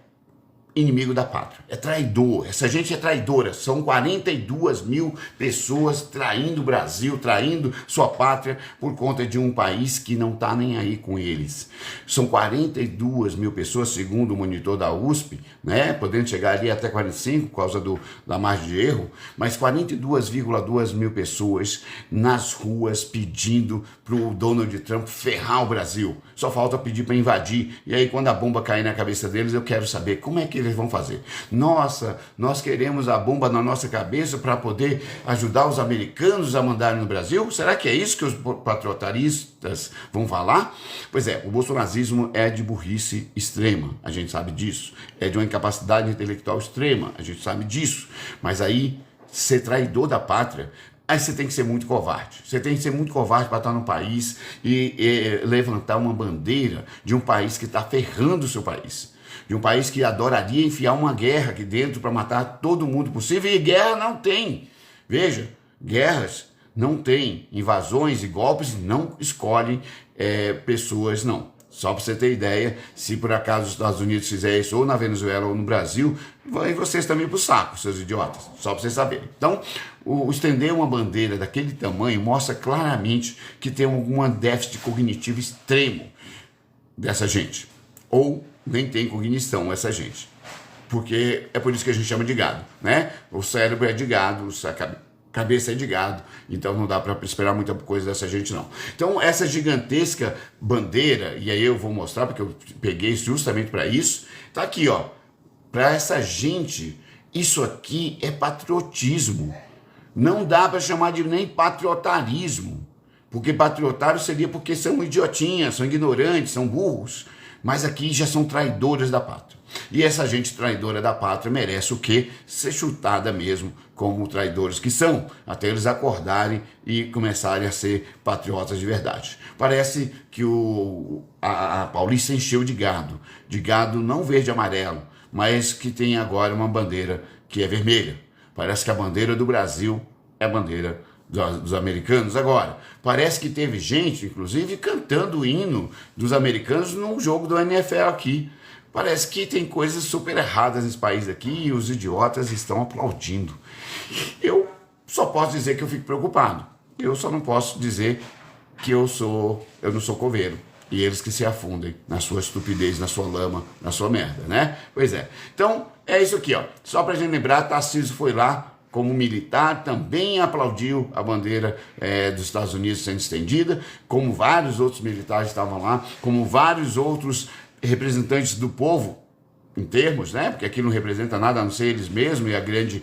inimigo da pátria, é traidor, essa gente é traidora, são 42 mil pessoas traindo o Brasil, traindo sua pátria por conta de um país que não está nem aí com eles. São 42 mil pessoas, segundo o monitor da USP, né, podendo chegar ali até 45 por causa da margem de erro, mas 42,2 mil pessoas nas ruas pedindo para o Donald Trump ferrar o Brasil. Só falta pedir para invadir, e aí quando a bomba cair na cabeça deles, eu quero saber como é que eles vão fazer. Nossa, nós queremos a bomba na nossa cabeça para poder ajudar os americanos a mandarem no Brasil? Será que é isso que os patriotaristas vão falar? Pois é, o bolsonarismo é de burrice extrema, a gente sabe disso. É de uma incapacidade intelectual extrema, a gente sabe disso. Mas aí, ser traidor da pátria, aí você tem que ser muito covarde. Você tem que ser muito covarde para estar no país e levantar uma bandeira de um país que está ferrando o seu país. De um país que adoraria enfiar uma guerra aqui dentro para matar todo mundo possível, e guerra não tem. Veja, guerras não têm, invasões e golpes não escolhem pessoas, não. Só para você ter ideia, se por acaso os Estados Unidos fizer isso ou na Venezuela ou no Brasil, vai vocês também pro saco, seus idiotas. Só para vocês saberem. Então, o estender uma bandeira daquele tamanho mostra claramente que tem algum déficit cognitivo extremo dessa gente. Ou nem tem cognição essa gente. Porque é por isso que a gente chama de gado, né? O cérebro é de gado, cabeça é de gado, então não dá para esperar muita coisa dessa gente não. Então essa gigantesca bandeira, e aí eu vou mostrar porque eu peguei justamente para isso, tá aqui ó, para essa gente, isso aqui é patriotismo, não dá para chamar de nem patriotarismo, porque patriotário seria porque são idiotinhas, são ignorantes, são burros, mas aqui já são traidores da pátria. E essa gente traidora da pátria merece o quê? Ser chutada mesmo como traidores que são, até eles acordarem e começarem a ser patriotas de verdade. Parece que a Paulista encheu de gado não verde e amarelo, mas que tem agora uma bandeira que é vermelha. Parece que a bandeira do Brasil é a bandeira dos americanos agora. Parece que teve gente, inclusive, cantando o hino dos americanos num jogo do NFL aqui. Parece que tem coisas super erradas nesse país aqui e os idiotas estão aplaudindo. Eu só posso dizer que eu fico preocupado. Eu só não posso dizer que eu não sou coveiro. E eles que se afundem na sua estupidez, na sua lama, na sua merda, né? Pois é. Então, é isso aqui, ó. Só pra gente lembrar, Tarcísio foi lá como militar, também aplaudiu a bandeira dos Estados Unidos sendo estendida, como vários outros militares estavam lá, como vários outros representantes do povo, em termos, né? Porque aqui não representa nada a não ser eles mesmos e a grande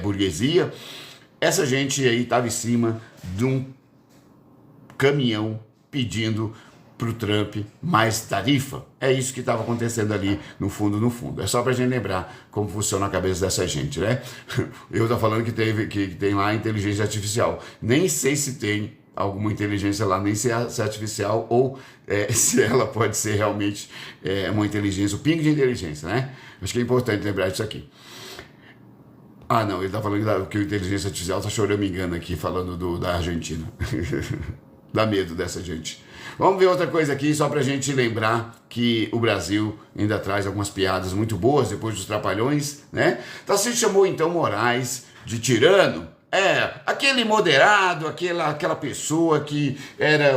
burguesia. Essa gente aí estava em cima de um caminhão pedindo para o Trump mais tarifa. É isso que estava acontecendo ali no fundo. É só para a gente lembrar como funciona a cabeça dessa gente, né? Eu estou falando que tem lá inteligência artificial. Nem sei se tem alguma inteligência lá, nem se é artificial ou se ela pode ser realmente uma inteligência, o pingo de inteligência, né? Acho que é importante lembrar disso aqui. Ah, não, ele está falando que a inteligência artificial está chorando, me engano aqui, falando da Argentina. Dá medo dessa gente. Vamos ver outra coisa aqui, só pra gente lembrar que o Brasil ainda traz algumas piadas muito boas depois dos Trapalhões, né? Tarcísio chamou então Moraes de tirano. Aquele moderado, aquela pessoa que era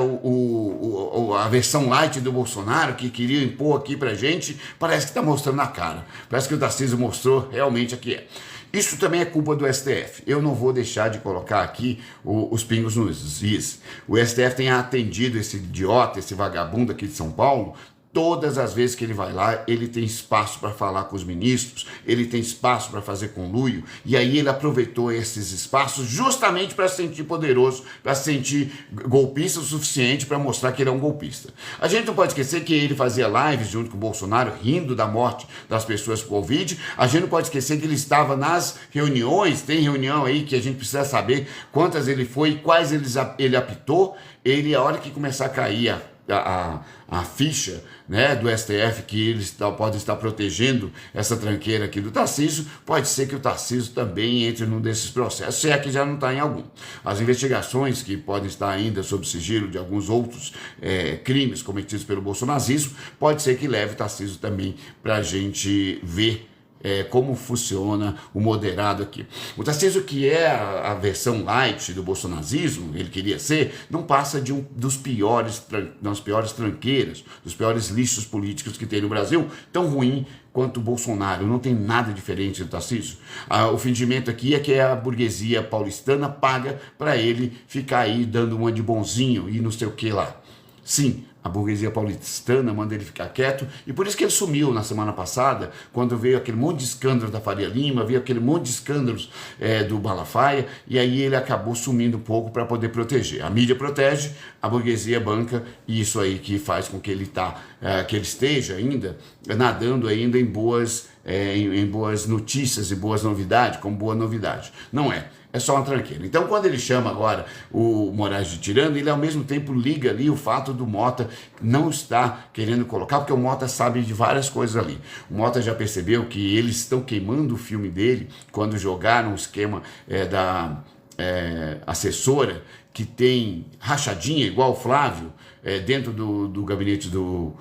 a versão light do Bolsonaro, que queria impor aqui pra gente, parece que está mostrando na cara. Parece que o Tarcísio mostrou realmente aqui Isso também é culpa do STF. Eu não vou deixar de colocar aqui os pingos nos is. O STF tem atendido esse idiota, esse vagabundo aqui de São Paulo. Todas as vezes que ele vai lá, ele tem espaço para falar com os ministros, ele tem espaço para fazer conluio, e aí ele aproveitou esses espaços justamente para se sentir poderoso, para se sentir golpista o suficiente para mostrar que ele é um golpista. A gente não pode esquecer que ele fazia lives junto com o Bolsonaro, rindo da morte das pessoas com Covid. A gente não pode esquecer que ele estava nas reuniões, tem reunião aí que a gente precisa saber quantas ele foi e quais ele apitou. A hora que começar a cair a ficha, né, do STF, que eles podem estar protegendo essa tranqueira aqui do Tarcísio, pode ser que o Tarcísio também entre num desses processos, se é que já não está em algum. As investigações que podem estar ainda sob sigilo de alguns outros crimes cometidos pelo bolsonarismo, pode ser que leve o Tarcísio também para a gente ver como funciona o moderado aqui. O Tarcísio, que é a versão light do bolsonarismo, ele queria ser, não passa de das piores tranqueiras, dos piores lixos políticos que tem no Brasil, tão ruim quanto o Bolsonaro. Não tem nada diferente do Tarcísio. O fingimento aqui é que a burguesia paulistana paga para ele ficar aí dando uma de bonzinho e não sei o que lá. Sim, a burguesia paulistana manda ele ficar quieto, e por isso que ele sumiu na semana passada, quando veio aquele monte de escândalos da Faria Lima, veio aquele monte de escândalos do Malafaia, e aí ele acabou sumindo um pouco para poder proteger. A mídia protege, a burguesia banca, e isso aí que faz com que ele esteja ainda nadando ainda em boas em boas notícias e boas novidades, como boa novidade. Não é. É só uma tranqueira. Então, quando ele chama agora o Moraes de tirano, ele ao mesmo tempo liga ali o fato do Mota não estar querendo colocar, porque o Mota sabe de várias coisas ali. O Mota já percebeu que eles estão queimando o filme dele quando jogaram o esquema da assessora, que tem rachadinha, igual o Flávio, dentro do gabinete do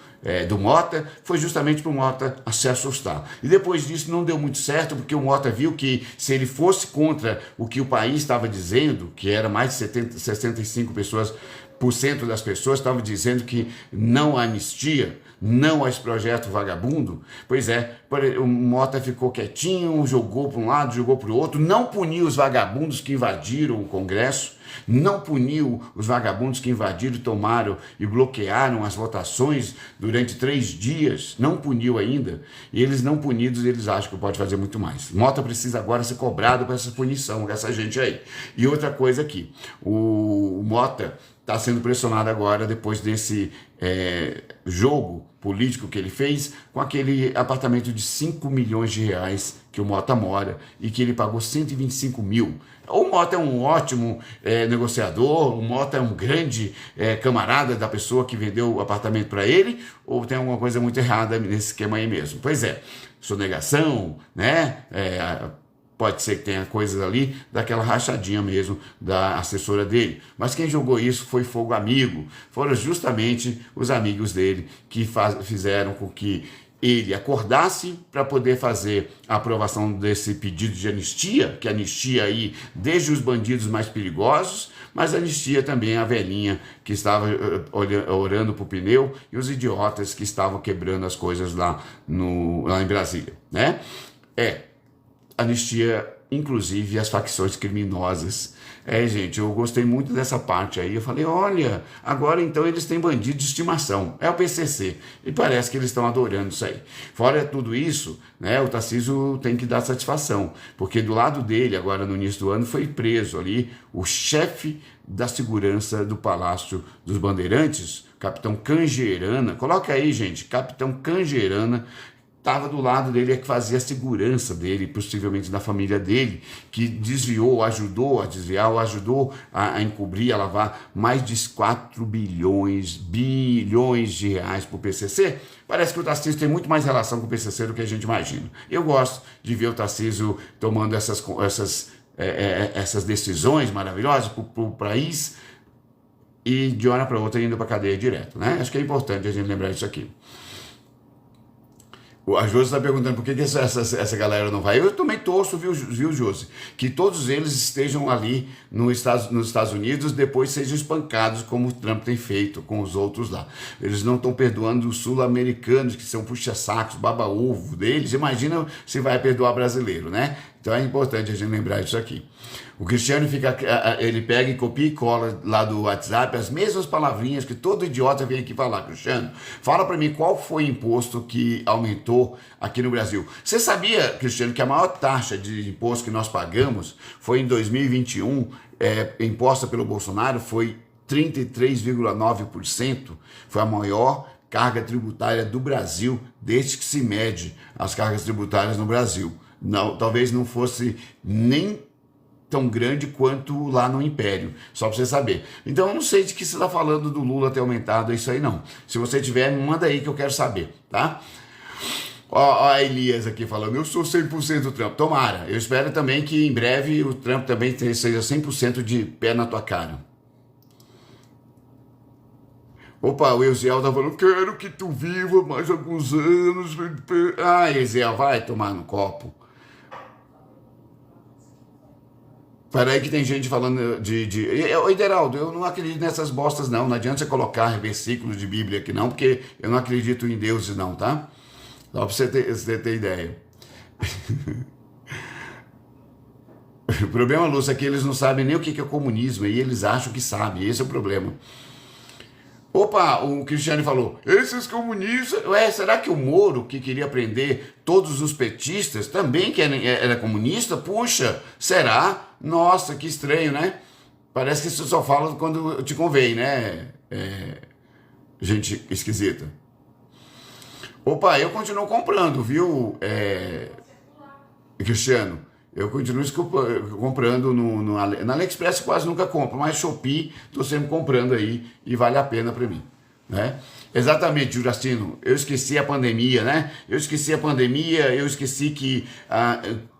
Mota, foi justamente para o Mota se assustar. E depois disso não deu muito certo, porque o Mota viu que se ele fosse contra o que o país estava dizendo, que era mais de 65% das pessoas estavam dizendo que não há anistia, não a esse projeto vagabundo, pois é, o Mota ficou quietinho, jogou para um lado, jogou para o outro, não puniu os vagabundos que invadiram o Congresso, não puniu os vagabundos que invadiram, tomaram e bloquearam as votações durante 3 dias, não puniu ainda, e eles não punidos, eles acham que pode fazer muito mais. Mota precisa agora ser cobrado por essa punição, dessa gente aí. E outra coisa aqui, o Mota está sendo pressionado agora depois desse jogo político que ele fez com aquele apartamento de 5 milhões de reais que o Mota mora e que ele pagou 125 mil. O Mota é um ótimo negociador, o Mota é um grande camarada da pessoa que vendeu o apartamento para ele, ou tem alguma coisa muito errada nesse esquema aí mesmo? Pois é, sonegação, né? Pode ser que tenha coisas ali daquela rachadinha mesmo da assessora dele. Mas quem jogou isso foi fogo amigo. Foram justamente os amigos dele que fizeram com que ele acordasse para poder fazer a aprovação desse pedido de anistia, que anistia aí desde os bandidos mais perigosos, mas anistia também a velhinha que estava orando para o pneu e os idiotas que estavam quebrando as coisas lá em Brasília, né? Anistia, inclusive, as facções criminosas. Gente, eu gostei muito dessa parte aí. Eu falei, olha, agora então eles têm bandido de estimação. É o PCC. E parece que eles estão adorando isso aí. Fora tudo isso, né, o Tarcísio tem que dar satisfação. Porque do lado dele, agora no início do ano, foi preso ali o chefe da segurança do Palácio dos Bandeirantes, Capitão Cangerana. Coloca aí, gente, Capitão Cangerana. Estava do lado dele, que fazia a segurança dele, possivelmente da família dele, que desviou, ajudou a desviar, ou ajudou a encobrir, a lavar mais de 4 bilhões de reais para o PCC. Parece que o Tarcísio tem muito mais relação com o PCC do que a gente imagina. Eu gosto de ver o Tarcísio tomando essas decisões maravilhosas para o país e de hora para outra indo para a cadeia direto, né? Acho que é importante a gente lembrar isso aqui. A Josi está perguntando por que essa galera não vai. Eu também torço, viu, Josi? Que todos eles estejam ali nos Estados Unidos, depois sejam espancados, como o Trump tem feito com os outros lá. Eles não estão perdoando os sul-americanos, que são puxa-sacos, baba-ovo deles. Imagina se vai perdoar brasileiro, né? Então é importante a gente lembrar disso aqui. O Cristiano ele pega e copia e cola lá do WhatsApp as mesmas palavrinhas que todo idiota vem aqui falar. Cristiano, fala para mim qual foi o imposto que aumentou aqui no Brasil. Você sabia, Cristiano, que a maior taxa de imposto que nós pagamos foi em 2021, imposta pelo Bolsonaro, foi 33,9%. Foi a maior carga tributária do Brasil desde que se mede as cargas tributárias no Brasil. Não, talvez não fosse nem tão grande quanto lá no Império, só para você saber. Então eu não sei de que você está falando do Lula ter aumentado isso aí não. Se você tiver, me manda aí que eu quero saber, tá? Ó a Elias aqui falando, eu sou 100% Trump. Tomara, eu espero também que em breve o Trump também seja 100% de pé na tua cara. Opa, o Eusel tá falando, quero que tu viva mais alguns anos. Ah, Eusel, vai tomar no copo. Peraí que tem gente falando Ô, Ideraldo, eu não acredito nessas bostas não. Não adianta você colocar versículos de Bíblia aqui não, porque eu não acredito em deuses não, tá? Só pra você ter ideia. O problema, Lúcio, é que eles não sabem nem o que é comunismo e eles acham que sabem. Esse é o problema. Opa, o Cristiano falou, esses comunistas... será que o Moro, que queria prender todos os petistas, também que era comunista? Puxa, será? Nossa, que estranho, né? Parece que isso só fala quando te convém, né? Gente esquisita. Opa, eu continuo comprando, viu, Cristiano? Eu continuo comprando na AliExpress, quase nunca compro, mas Shopee estou sempre comprando aí e vale a pena para mim, né? Exatamente, Jurastino. Eu esqueci a pandemia, né? Eu esqueci a pandemia, eu esqueci que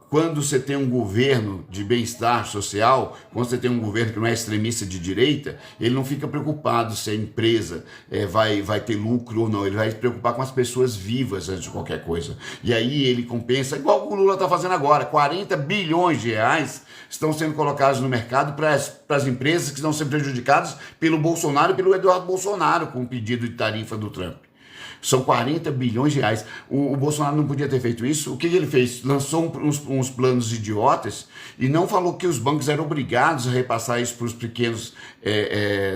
quando você tem um governo de bem-estar social, quando você tem um governo que não é extremista de direita, ele não fica preocupado se a empresa vai ter lucro ou não, ele vai se preocupar com as pessoas vivas antes de qualquer coisa. E aí ele compensa, igual o Lula está fazendo agora, 40 bilhões de reais estão sendo colocados no mercado para as empresas que estão sendo prejudicadas pelo Bolsonaro e pelo Eduardo Bolsonaro, com o pedido de tarifa do Trump. São 40 bilhões de reais. O Bolsonaro não podia ter feito isso. O que ele fez? Lançou uns planos idiotas e não falou que os bancos eram obrigados a repassar isso para os pequenos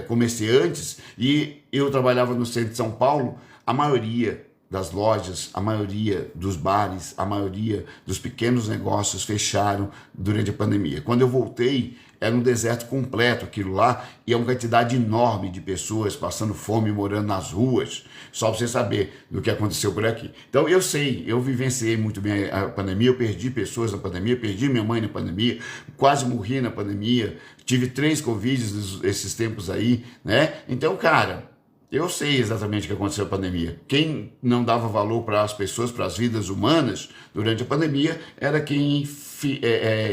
comerciantes. E eu trabalhava no centro de São Paulo, a maioria das lojas, a maioria dos bares, a maioria dos pequenos negócios fecharam durante a pandemia. Quando eu voltei, era um deserto completo aquilo lá, e é uma quantidade enorme de pessoas passando fome, morando nas ruas, só para você saber do que aconteceu por aqui. Então eu sei, eu vivenciei muito bem a pandemia, eu perdi pessoas na pandemia, perdi minha mãe na pandemia, quase morri na pandemia, tive 3 Covids esses tempos aí, né? Então, cara, eu sei exatamente o que aconteceu na pandemia. Quem não dava valor para as pessoas, para as vidas humanas durante a pandemia, era quem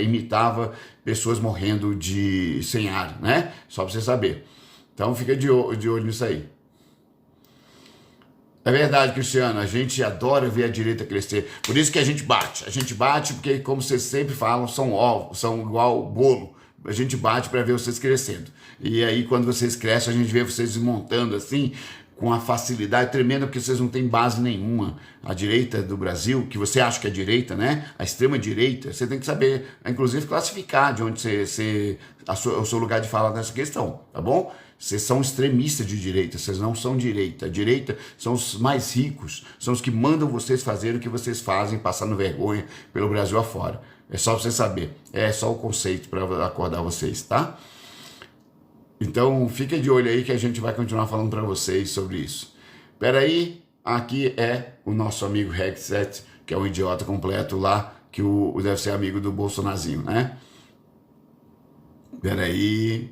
imitava pessoas morrendo sem ar, né? Só para você saber. Então fica de olho nisso aí. É verdade, Cristiano, a gente adora ver a direita crescer. Por isso que a gente bate. A gente bate porque, como vocês sempre falam, são ovos, são igual bolo. A gente bate para ver vocês crescendo. E aí, quando vocês crescem, a gente vê vocês desmontando assim, com uma facilidade tremenda, porque vocês não têm base nenhuma. A direita do Brasil, que você acha que é direita, né? A extrema direita, você tem que saber, inclusive, classificar de onde o seu lugar de fala nessa questão, tá bom? Vocês são extremistas de direita, vocês não são direita. A direita são os mais ricos, são os que mandam vocês fazer o que vocês fazem, passando vergonha pelo Brasil afora. É só pra você saber. É só o conceito para acordar vocês, tá? Então, fica de olho aí que a gente vai continuar falando para vocês sobre isso. Espera aí, aqui é o nosso amigo Headset, que é um idiota completo lá, que deve ser amigo do Bolsonazinho, né? Espera aí.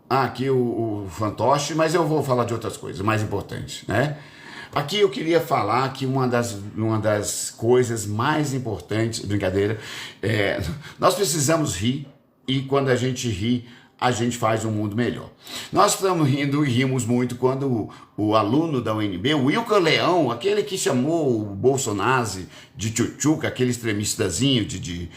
Aqui o fantoche, mas eu vou falar de outras coisas mais importantes, né? Aqui eu queria falar que uma das coisas mais importantes, brincadeira, nós precisamos rir, e quando a gente ri, a gente faz um mundo melhor. Nós estamos rindo e rimos muito quando o aluno da UNB, o Wilker Leão, aquele que chamou o Bolsonaro de tchutchuca, aquele extremistazinho de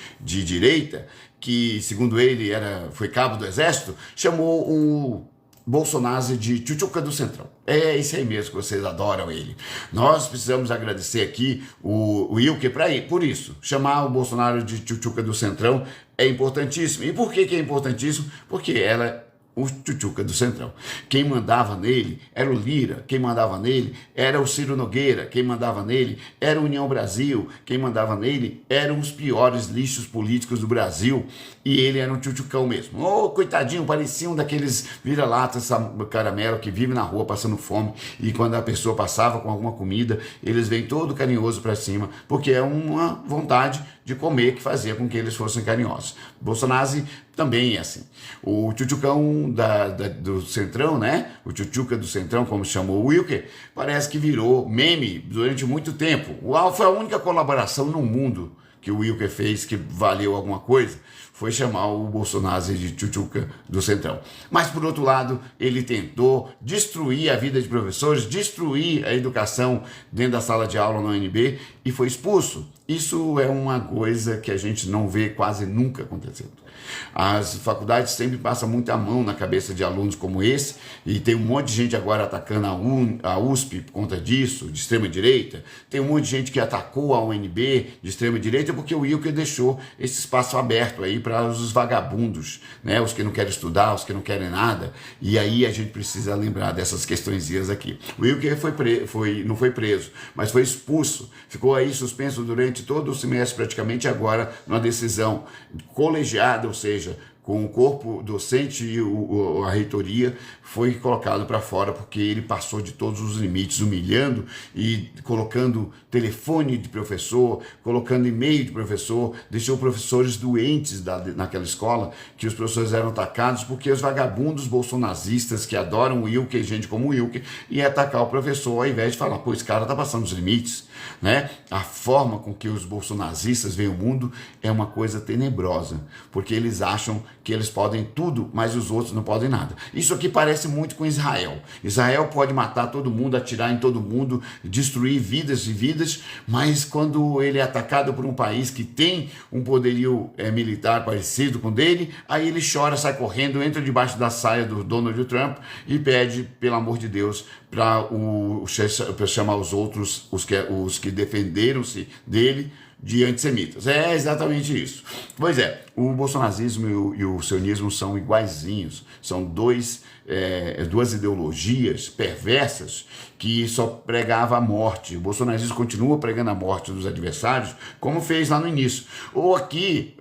direita, que segundo ele foi cabo do exército, chamou o Bolsonaro de tchutchuca do Centrão. É esse aí mesmo que vocês adoram ele. Nós precisamos agradecer aqui o Wilker por isso. Chamar o Bolsonaro de tchutchuca do Centrão é importantíssimo. E por que é importantíssimo? Porque ela o tchutchuca do Centrão. Quem mandava nele era o Lira, quem mandava nele era o Ciro Nogueira, quem mandava nele era o União Brasil, quem mandava nele eram os piores lixos políticos do Brasil, e ele era um tchutchucão mesmo. Oh, coitadinho, parecia um daqueles vira-latas caramelo que vive na rua passando fome, e quando a pessoa passava com alguma comida, eles vêm todo carinhoso para cima, porque é uma vontade de comer que fazia com que eles fossem carinhosos. Bolsonaro também é assim. O tchutchucão do Centrão, né? O tchutchuca do Centrão, como chamou o Wilker, parece que virou meme durante muito tempo. Foi a única colaboração no mundo que o Wilker fez que valeu alguma coisa, foi chamar o Bolsonaro de tchutchuca do Centrão. Mas, por outro lado, ele tentou destruir a vida de professores, destruir a educação dentro da sala de aula na UNB e foi expulso. Isso é uma coisa que a gente não vê quase nunca acontecendo. As faculdades sempre passam muita mão na cabeça de alunos como esse, e tem um monte de gente agora atacando a USP por conta disso, de extrema-direita. Tem um monte de gente que atacou a UNB de extrema-direita porque o Wilker deixou esse espaço aberto aí para os vagabundos, né? Os que não querem estudar, os que não querem nada. E aí a gente precisa lembrar dessas questõezinhas aqui. O Wilker não foi preso, mas foi expulso. Ficou aí suspenso durante todo o semestre praticamente, agora numa decisão colegiada, ou seja, com o corpo docente e a reitoria, foi colocado para fora porque ele passou de todos os limites, humilhando e colocando telefone de professor, colocando e-mail de professor, deixou professores doentes naquela escola, que os professores eram atacados porque os vagabundos bolsonazistas que adoram o Wilker, gente como o Wilker, iam atacar o professor ao invés de falar, pô, esse cara tá passando os limites, né? A forma com que os bolsonazistas veem o mundo é uma coisa tenebrosa, porque eles acham que eles podem tudo, mas os outros não podem nada. Isso aqui parece muito com Israel. Israel pode matar todo mundo, atirar em todo mundo, destruir vidas e vidas, mas quando ele é atacado por um país que tem um poderio militar parecido com o dele, aí ele chora, sai correndo, entra debaixo da saia do Donald Trump e pede, pelo amor de Deus, para chamar os outros, os que defenderam-se dele, de antissemitas. É exatamente isso. Pois é, o bolsonarismo e o sionismo são iguaizinhos, são duas ideologias perversas que só pregavam a morte. O bolsonarismo continua pregando a morte dos adversários, como fez lá no início. Ou aqui,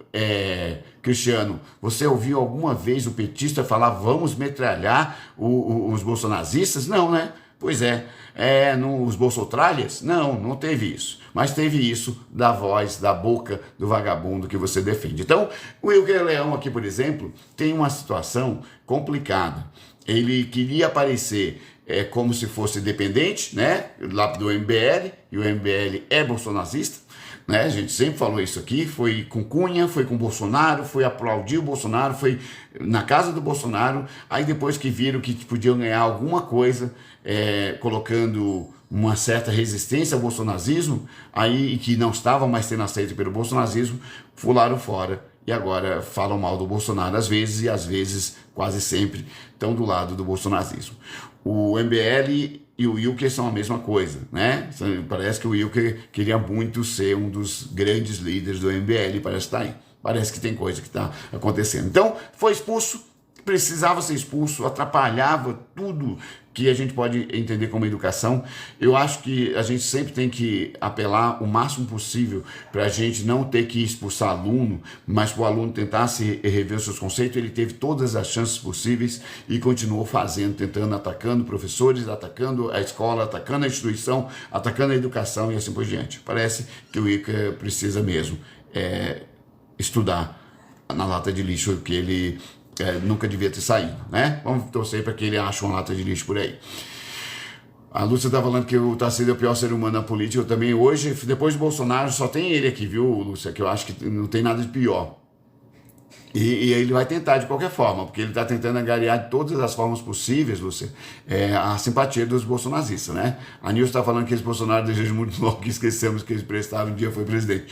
Cristiano, você ouviu alguma vez o petista falar vamos metralhar os bolsonaristas? Não, né? Pois é, nos bolsotralhas? Não teve isso. Mas teve isso da voz, da boca do vagabundo que você defende. Então, o Wilker Leão aqui, por exemplo, tem uma situação complicada. Ele queria aparecer como se fosse dependente, né, lá do MBL, e o MBL é bolsonarista, né? A gente sempre falou isso aqui, foi com Cunha, foi com Bolsonaro, foi aplaudir o Bolsonaro, foi na casa do Bolsonaro, aí depois que viram que podiam ganhar alguma coisa, colocando uma certa resistência ao bolsonarismo, aí que não estava mais sendo aceito pelo bolsonarismo, pularam fora e agora falam mal do Bolsonaro às vezes, e às vezes, quase sempre, estão do lado do bolsonarismo. O MBL e o Wilker são a mesma coisa, né? Parece que o Wilker queria muito ser um dos grandes líderes do MBL, parece que está aí. Parece que tem coisa que está acontecendo. Então, foi expulso, precisava ser expulso, atrapalhava tudo que a gente pode entender como educação. Eu acho que a gente sempre tem que apelar o máximo possível para a gente não ter que expulsar aluno, mas para o aluno tentar se rever os seus conceitos. Ele teve todas as chances possíveis e continuou fazendo, tentando, atacando professores, atacando a escola, atacando a instituição, atacando a educação e assim por diante. Parece que o Wilker precisa mesmo estudar na lata de lixo que ele nunca devia ter saído, né? Vamos torcer para que ele ache uma lata de lixo por aí. A Lúcia está falando que o Tarcísio é o pior ser humano na política. Eu também hoje, depois do Bolsonaro, só tem ele aqui, viu, Lúcia? Que eu acho que não tem nada de pior. E ele vai tentar de qualquer forma, porque ele está tentando angariar de todas as formas possíveis, Lúcia, a simpatia dos bolsonaristas, né? A Nilce está falando que esse Bolsonaro deseja muito logo que esquecemos que eles prestaram um dia foi presidente.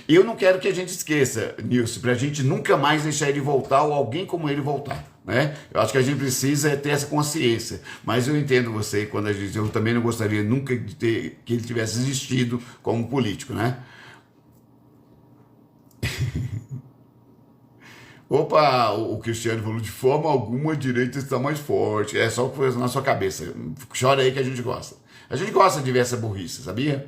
E eu não quero que a gente esqueça, Nilce, para a gente nunca mais deixar ele voltar ou alguém como ele voltar, né? Eu acho que a gente precisa ter essa consciência, mas eu entendo você quando eu também não gostaria nunca que ele tivesse existido como político, né? Opa, o Cristiano falou, de forma alguma a direita está mais forte. É só coisa na sua cabeça. Chora aí que a gente gosta. A gente gosta de ver essa burrice, sabia?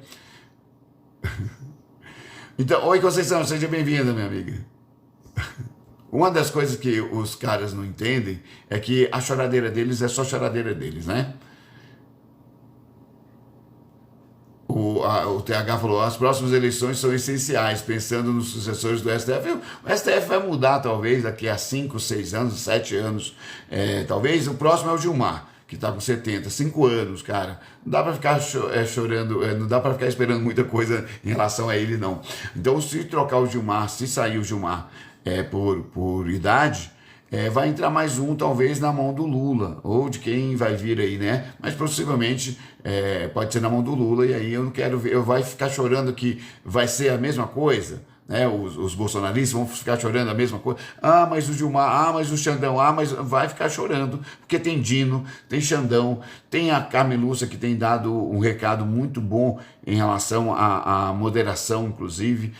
Então, oi Conceição, seja bem-vinda, minha amiga. Uma das coisas que os caras não entendem é que a choradeira deles é só choradeira deles, né? O TH falou, as próximas eleições são essenciais, pensando nos sucessores do STF. O STF vai mudar, talvez, daqui a 5, 6 anos, 7 anos. Talvez o próximo é o Gilmar, que está com 70, 5 anos, cara. Não dá para ficar chorando, não dá para ficar esperando muita coisa em relação a ele, não. Então, se trocar o Gilmar, se sair o Gilmar por idade, vai entrar mais um, talvez, na mão do Lula, ou de quem vai vir aí, né? Mas possivelmente pode ser na mão do Lula, e aí eu não quero ver, eu vai ficar chorando que vai ser a mesma coisa, né? Os bolsonaristas vão ficar chorando a mesma coisa. Ah, mas o Gilmar, mas o Xandão, mas vai ficar chorando, porque tem Dino, tem Xandão, tem a Carmen Lúcia, que tem dado um recado muito bom em relação à moderação, inclusive.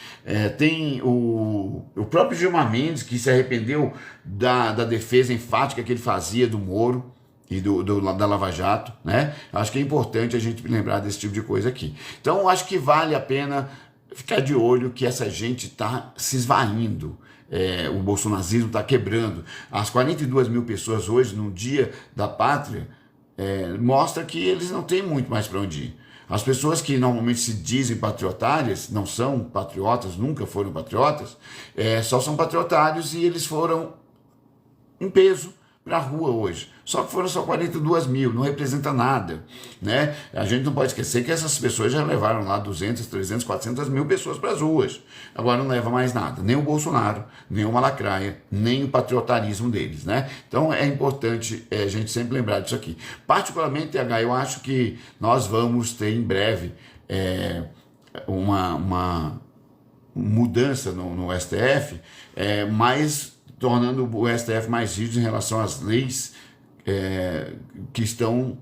Tem o próprio Gilmar Mendes, que se arrependeu da defesa enfática que ele fazia do Moro e da Lava Jato, né? Acho que é importante a gente lembrar desse tipo de coisa aqui. Então, acho que vale a pena ficar de olho que essa gente está se esvaindo. o bolsonarismo está quebrando. As 42 mil pessoas hoje, no Dia da Pátria, mostra que eles não têm muito mais para onde ir. As pessoas que normalmente se dizem patriotárias, não são patriotas, nunca foram patriotas, só são patriotários e eles foram em peso para a rua hoje. Só que foram só 42 mil, não representa nada, né? A gente não pode esquecer que essas pessoas já levaram lá 200, 300, 400 mil pessoas para as ruas. Agora não leva mais nada, nem o Bolsonaro, nem o Malacraia, nem o patriotarismo deles, né? Então é importante a gente sempre lembrar disso aqui. Particularmente, TH, eu acho que nós vamos ter em breve uma mudança no STF, mas tornando o STF mais rígido em relação às leis que são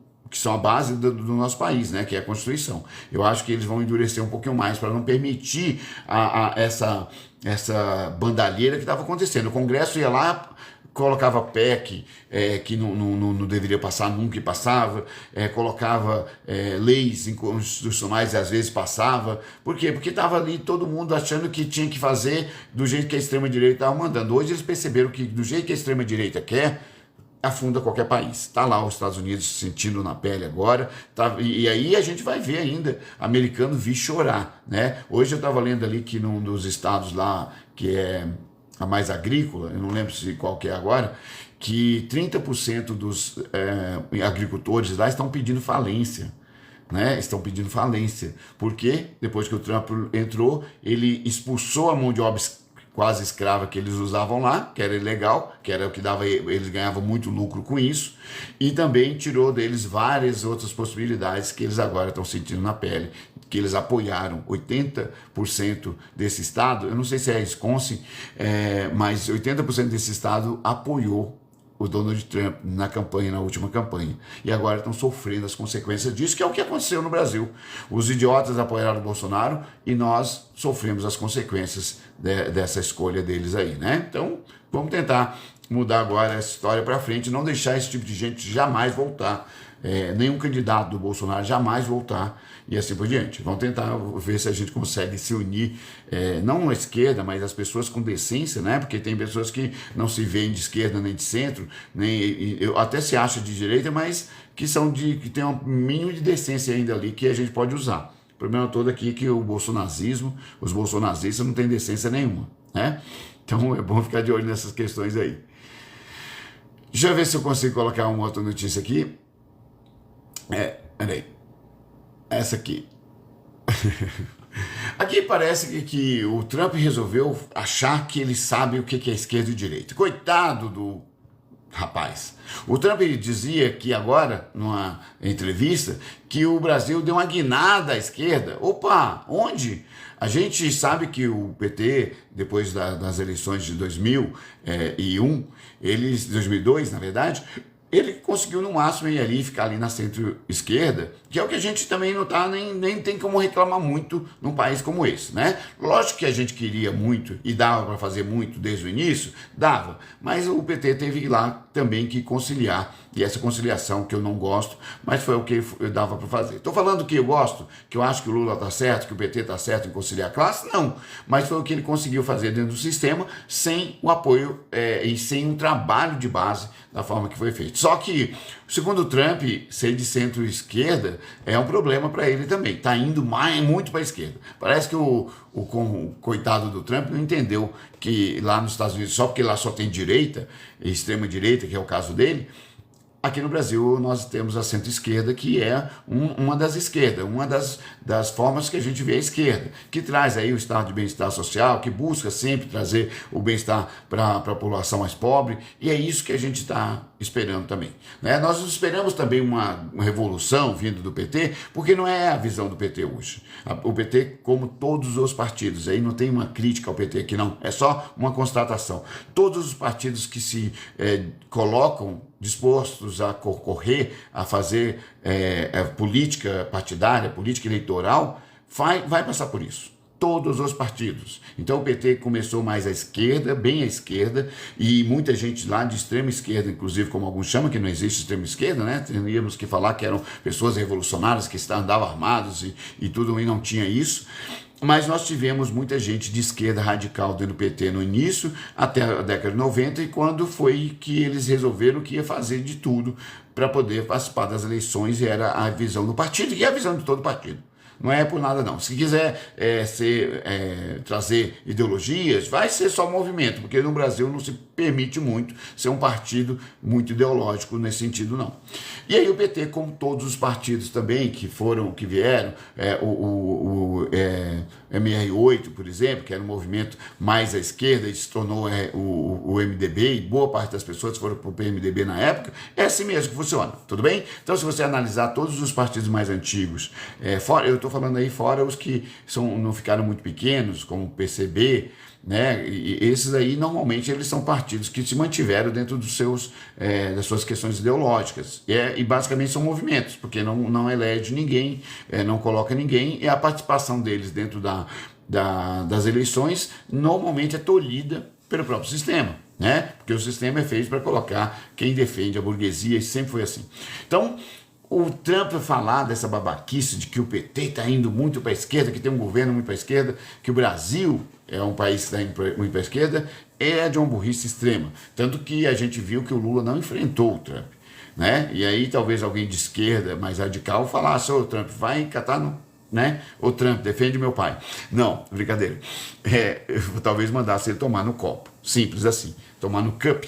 a base do nosso país, né, que é a Constituição. Eu acho que eles vão endurecer um pouquinho mais para não permitir essa bandalheira que estava acontecendo. O Congresso ia lá, colocava PEC que não deveria passar, nunca passava, colocava leis inconstitucionais e às vezes passava. Por quê? Porque estava ali todo mundo achando que tinha que fazer do jeito que a extrema-direita estava mandando. Hoje eles perceberam que do jeito que a extrema-direita quer, afunda qualquer país. Está lá os Estados Unidos sentindo na pele agora, e aí a gente vai ver ainda americano vir chorar, né? Hoje eu estava lendo ali que num dos estados lá, que é a mais agrícola, eu não lembro qual que é agora, que 30% dos agricultores lá estão pedindo falência. Né? Estão pedindo falência. Porque depois que o Trump entrou, ele expulsou a mão de obra quase escrava que eles usavam lá, que era ilegal, que era o que dava, eles ganhavam muito lucro com isso, e também tirou deles várias outras possibilidades que eles agora estão sentindo na pele, que eles apoiaram 80% desse estado, eu não sei se é Wisconsin, mas 80% desse estado apoiou o Donald Trump na última campanha. E agora estão sofrendo as consequências disso, que é o que aconteceu no Brasil. Os idiotas apoiaram o Bolsonaro e nós sofremos as consequências dessa escolha deles aí, né? Então, vamos tentar mudar agora essa história para frente, não deixar esse tipo de gente jamais voltar. Nenhum candidato do Bolsonaro jamais voltar e assim por diante. Vamos tentar ver se a gente consegue se unir, não à esquerda, mas as pessoas com decência, né? Porque tem pessoas que não se veem de esquerda nem de centro, nem até se acha de direita, mas que tem um mínimo de decência ainda ali que a gente pode usar. O problema todo aqui é que o bolsonarismo, os bolsonaristas não têm decência nenhuma, né? Então é bom ficar de olho nessas questões aí. Deixa eu ver se eu consigo colocar uma outra notícia aqui. Peraí. Essa aqui. Aqui parece que o Trump resolveu achar que ele sabe o que é esquerda e direita. Coitado do rapaz. O Trump dizia que agora, numa entrevista, que o Brasil deu uma guinada à esquerda. Opa, onde? A gente sabe que o PT, depois das eleições de 2001, 2002, na verdade, ele conseguiu no máximo ir ali, ficar ali na centro-esquerda, que é o que a gente também não tá, nem tem como reclamar muito num país como esse, né? Lógico que a gente queria muito e dava para fazer muito desde o início, dava, mas o PT teve lá também que conciliar, e essa conciliação que eu não gosto, mas foi o que eu dava para fazer. Estou falando que eu gosto, que eu acho que o Lula tá certo, que o PT tá certo em conciliar a classe? Não, mas foi o que ele conseguiu fazer dentro do sistema, sem o apoio e sem um trabalho de base da forma que foi feito. Só que, segundo o Trump, ser de centro-esquerda é um problema para ele também. Está indo muito para a esquerda. Parece que o coitado do Trump não entendeu que lá nos Estados Unidos, só porque lá só tem direita, extrema-direita, que é o caso dele, aqui no Brasil nós temos a centro-esquerda, que é uma das esquerdas, uma das formas que a gente vê a esquerda, que traz aí o estado de bem-estar social, que busca sempre trazer o bem-estar para a população mais pobre, e é isso que a gente está esperando também, né? Nós esperamos também uma revolução vindo do PT, porque não é a visão do PT hoje. O PT, como todos os partidos, aí não tem uma crítica ao PT aqui não, é só uma constatação. Todos os partidos que se colocam dispostos a concorrer, a fazer política partidária, política eleitoral, vai passar por isso. Todos os partidos. Então o PT começou mais à esquerda, bem à esquerda, e muita gente lá de extrema esquerda, inclusive como alguns chamam, que não existe extrema esquerda, né? Teríamos que falar que eram pessoas revolucionárias que andavam armados e tudo, e não tinha isso. Mas nós tivemos muita gente de esquerda radical dentro do PT no início, até a década de 90, e quando foi que eles resolveram que ia fazer de tudo para poder participar das eleições, e era a visão do partido, e a visão de todo o partido. Não é por nada não. Se quiser trazer ideologias, vai ser só movimento, porque no Brasil não se permite muito ser um partido muito ideológico nesse sentido, não. E aí o PT, como todos os partidos também que vieram, o MR8, por exemplo, que era um movimento mais à esquerda e se tornou o MDB, e boa parte das pessoas foram para o PMDB na época, é assim mesmo que funciona, tudo bem? Então, se você analisar todos os partidos mais antigos, eu estou falando aí fora os que não ficaram muito pequenos, como o PCB, né? E esses aí normalmente eles são partidos que se mantiveram dentro das suas questões ideológicas, e basicamente são movimentos, porque não elege ninguém, não coloca ninguém, e a participação deles dentro das eleições normalmente é tolhida pelo próprio sistema, né? Porque o sistema é feito para colocar quem defende a burguesia, e sempre foi assim. Então, o Trump falar dessa babaquice de que o PT está indo muito para a esquerda, que tem um governo muito para a esquerda, que o Brasil é um país que está indo muito para a esquerda, é de uma burrice extrema. Tanto que a gente viu que o Lula não enfrentou o Trump, né? E aí talvez alguém de esquerda mais radical falasse: ô Trump, vai catar no... né? Ô Trump, defende meu pai. Não, brincadeira. Eu talvez mandasse ele tomar no copo. Simples assim, tomar no cup.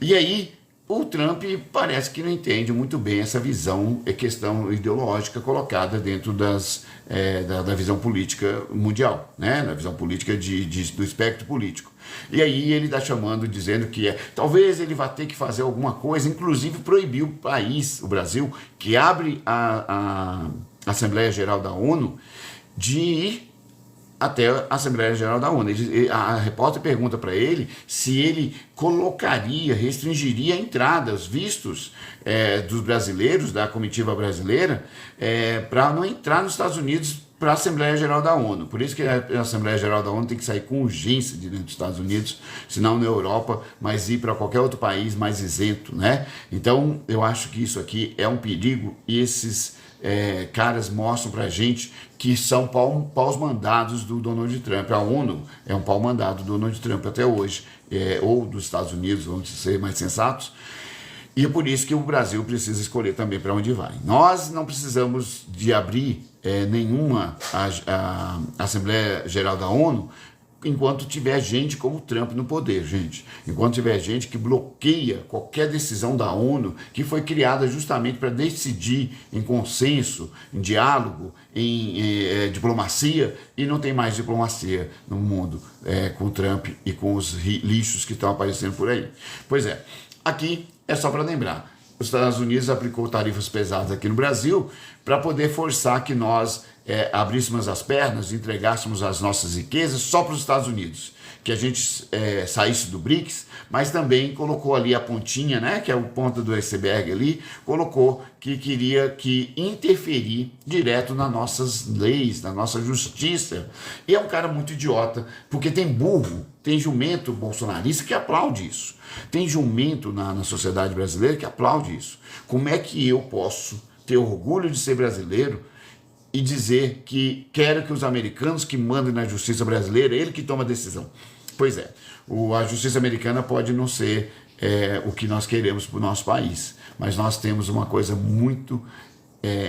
E aí o Trump parece que não entende muito bem essa visão, questão ideológica colocada dentro da visão política mundial, né? Da visão política do espectro político. E aí ele está chamando, dizendo que talvez ele vá ter que fazer alguma coisa, inclusive proibir o país, o Brasil, que abre a Assembleia Geral da ONU, de ir até a Assembleia Geral da ONU. A repórter pergunta para ele se ele restringiria a entrada, os vistos dos brasileiros, da comitiva brasileira, para não entrar nos Estados Unidos para a Assembleia Geral da ONU. Por isso que a Assembleia Geral da ONU tem que sair com urgência de dentro dos Estados Unidos, se não na Europa, mas ir para qualquer outro país mais isento, né? Então, eu acho que isso aqui é um perigo, e esses caras mostram para a gente que são paus mandados do Donald Trump. A ONU é um pau mandado do Donald Trump até hoje, ou dos Estados Unidos, vamos ser mais sensatos. E é por isso que o Brasil precisa escolher também para onde vai. Nós não precisamos de abrir nenhuma Assembleia Geral da ONU enquanto tiver gente como Trump no poder, gente. Enquanto tiver gente que bloqueia qualquer decisão da ONU, que foi criada justamente para decidir em consenso, em diálogo, em diplomacia, e não tem mais diplomacia no mundo com Trump e com os lixos que estão aparecendo por aí. Pois é, aqui é só para lembrar, os Estados Unidos aplicou tarifas pesadas aqui no Brasil para poder forçar que nós abríssemos as pernas, entregássemos as nossas riquezas só para os Estados Unidos, que a gente saísse do BRICS, mas também colocou ali a pontinha, né, que é o ponto do iceberg ali, colocou que queria interferir direto nas nossas leis, na nossa justiça. E é um cara muito idiota, porque tem burro, tem jumento bolsonarista que aplaude isso. Tem jumento na sociedade brasileira que aplaude isso. Como é que eu posso ter orgulho de ser brasileiro e dizer que quero que os americanos que mandem na justiça brasileira, ele que toma a decisão? Pois é, a justiça americana pode não ser o que nós queremos para o nosso país, mas nós temos uma coisa muito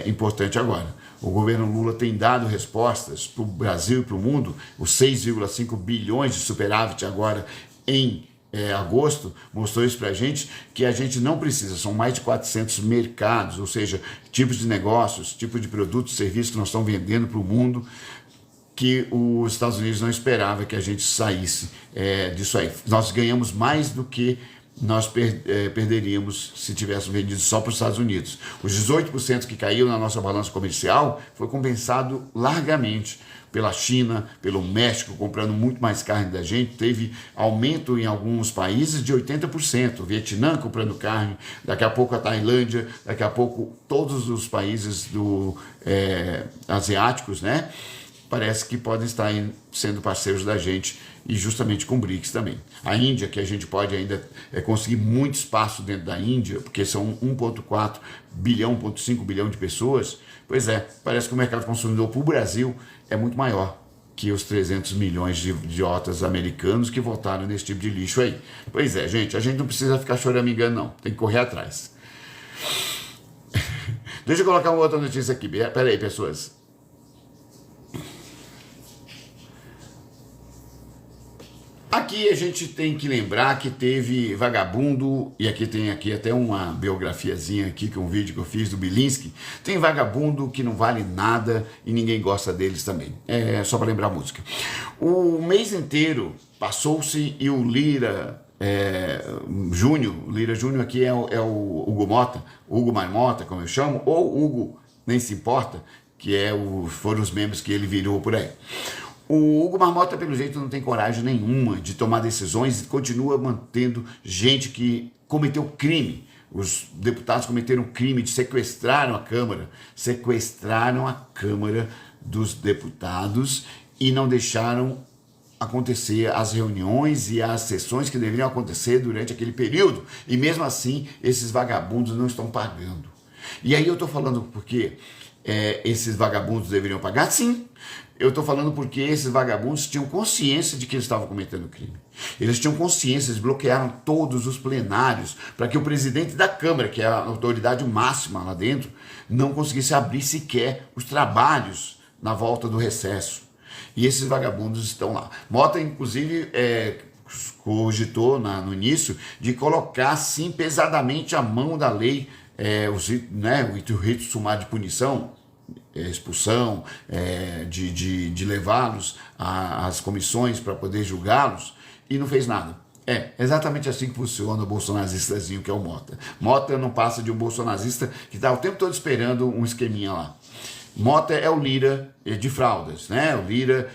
importante agora. O governo Lula tem dado respostas para o Brasil e para o mundo. Os 6,5 bilhões de superávit agora em agosto mostrou isso para a gente, que a gente não precisa, são mais de 400 mercados, ou seja, tipos de negócios, tipos de produtos e serviços que nós estamos vendendo para o mundo, que os Estados Unidos não esperava que a gente saísse disso aí. Nós ganhamos mais do que nós perderíamos se tivéssemos vendido só para os Estados Unidos. Os 18% que caiu na nossa balança comercial foi compensado largamente pela China, pelo México, comprando muito mais carne da gente. Teve aumento em alguns países de 80%. O Vietnã comprando carne, daqui a pouco a Tailândia, daqui a pouco todos os países asiáticos, né? Parece que podem estar sendo parceiros da gente, e justamente com o BRICS também. A Índia, que a gente pode ainda conseguir muito espaço dentro da Índia, porque são 1,4 bilhão, 1,5 bilhão de pessoas. Pois é, parece que o mercado consumidor para o Brasil é muito maior que os 300 milhões de idiotas americanos que votaram nesse tipo de lixo aí. Pois é, gente, a gente não precisa ficar choramingando, não. Tem que correr atrás. Deixa eu colocar uma outra notícia aqui. Pera aí, pessoas. Aqui a gente tem que lembrar que teve vagabundo, e aqui tem até uma biografiazinha aqui, que é um vídeo que eu fiz do Bilinski. Tem vagabundo que não vale nada e ninguém gosta deles também. É só para lembrar a música. O mês inteiro passou-se e o Lira Júnior, Lira Júnior aqui é o Hugo Mota, Hugo Marmota, como eu chamo, ou Hugo Nem Se Importa, que foram os memes que ele virou por aí. O Hugo Marmota, pelo jeito, não tem coragem nenhuma de tomar decisões e continua mantendo gente que cometeu crime. Os deputados cometeram crime de sequestraram a Câmara dos Deputados e não deixaram acontecer as reuniões e as sessões que deveriam acontecer durante aquele período. E mesmo assim, esses vagabundos não estão pagando. E aí eu estou falando porque esses vagabundos deveriam pagar? Sim. Eu estou falando porque esses vagabundos tinham consciência de que eles estavam cometendo crime. Eles tinham consciência, eles bloquearam todos os plenários para que o presidente da Câmara, que é a autoridade máxima lá dentro, não conseguisse abrir sequer os trabalhos na volta do recesso. E esses vagabundos estão lá. Mota, inclusive, cogitou no início de colocar, sim, pesadamente a mão da lei, o rito sumário de punição, expulsão, de levá-los às comissões para poder julgá-los, e não fez nada. É exatamente assim que funciona o bolsonaristazinho que é o Mota. Mota não passa de um bolsonarista que está o tempo todo esperando um esqueminha lá. Mota é o Lira de fraldas, né? O Lira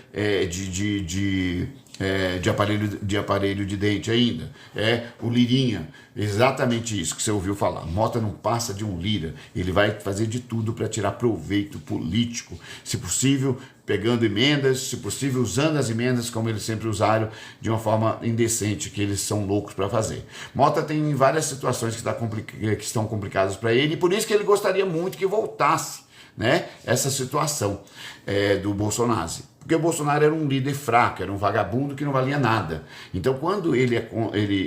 de aparelho de dente ainda. É o Lirinha. Exatamente isso que você ouviu falar. Mota não passa de um Lira. Ele vai fazer de tudo para tirar proveito político. Se possível, pegando emendas, se possível, usando as emendas como eles sempre usaram, de uma forma indecente, que eles são loucos para fazer. Mota tem várias situações que estão complicadas para ele, e por isso que ele gostaria muito que voltasse, né, essa situação do Bolsonaro. Porque o Bolsonaro era um líder fraco, era um vagabundo que não valia nada. Então, quando ele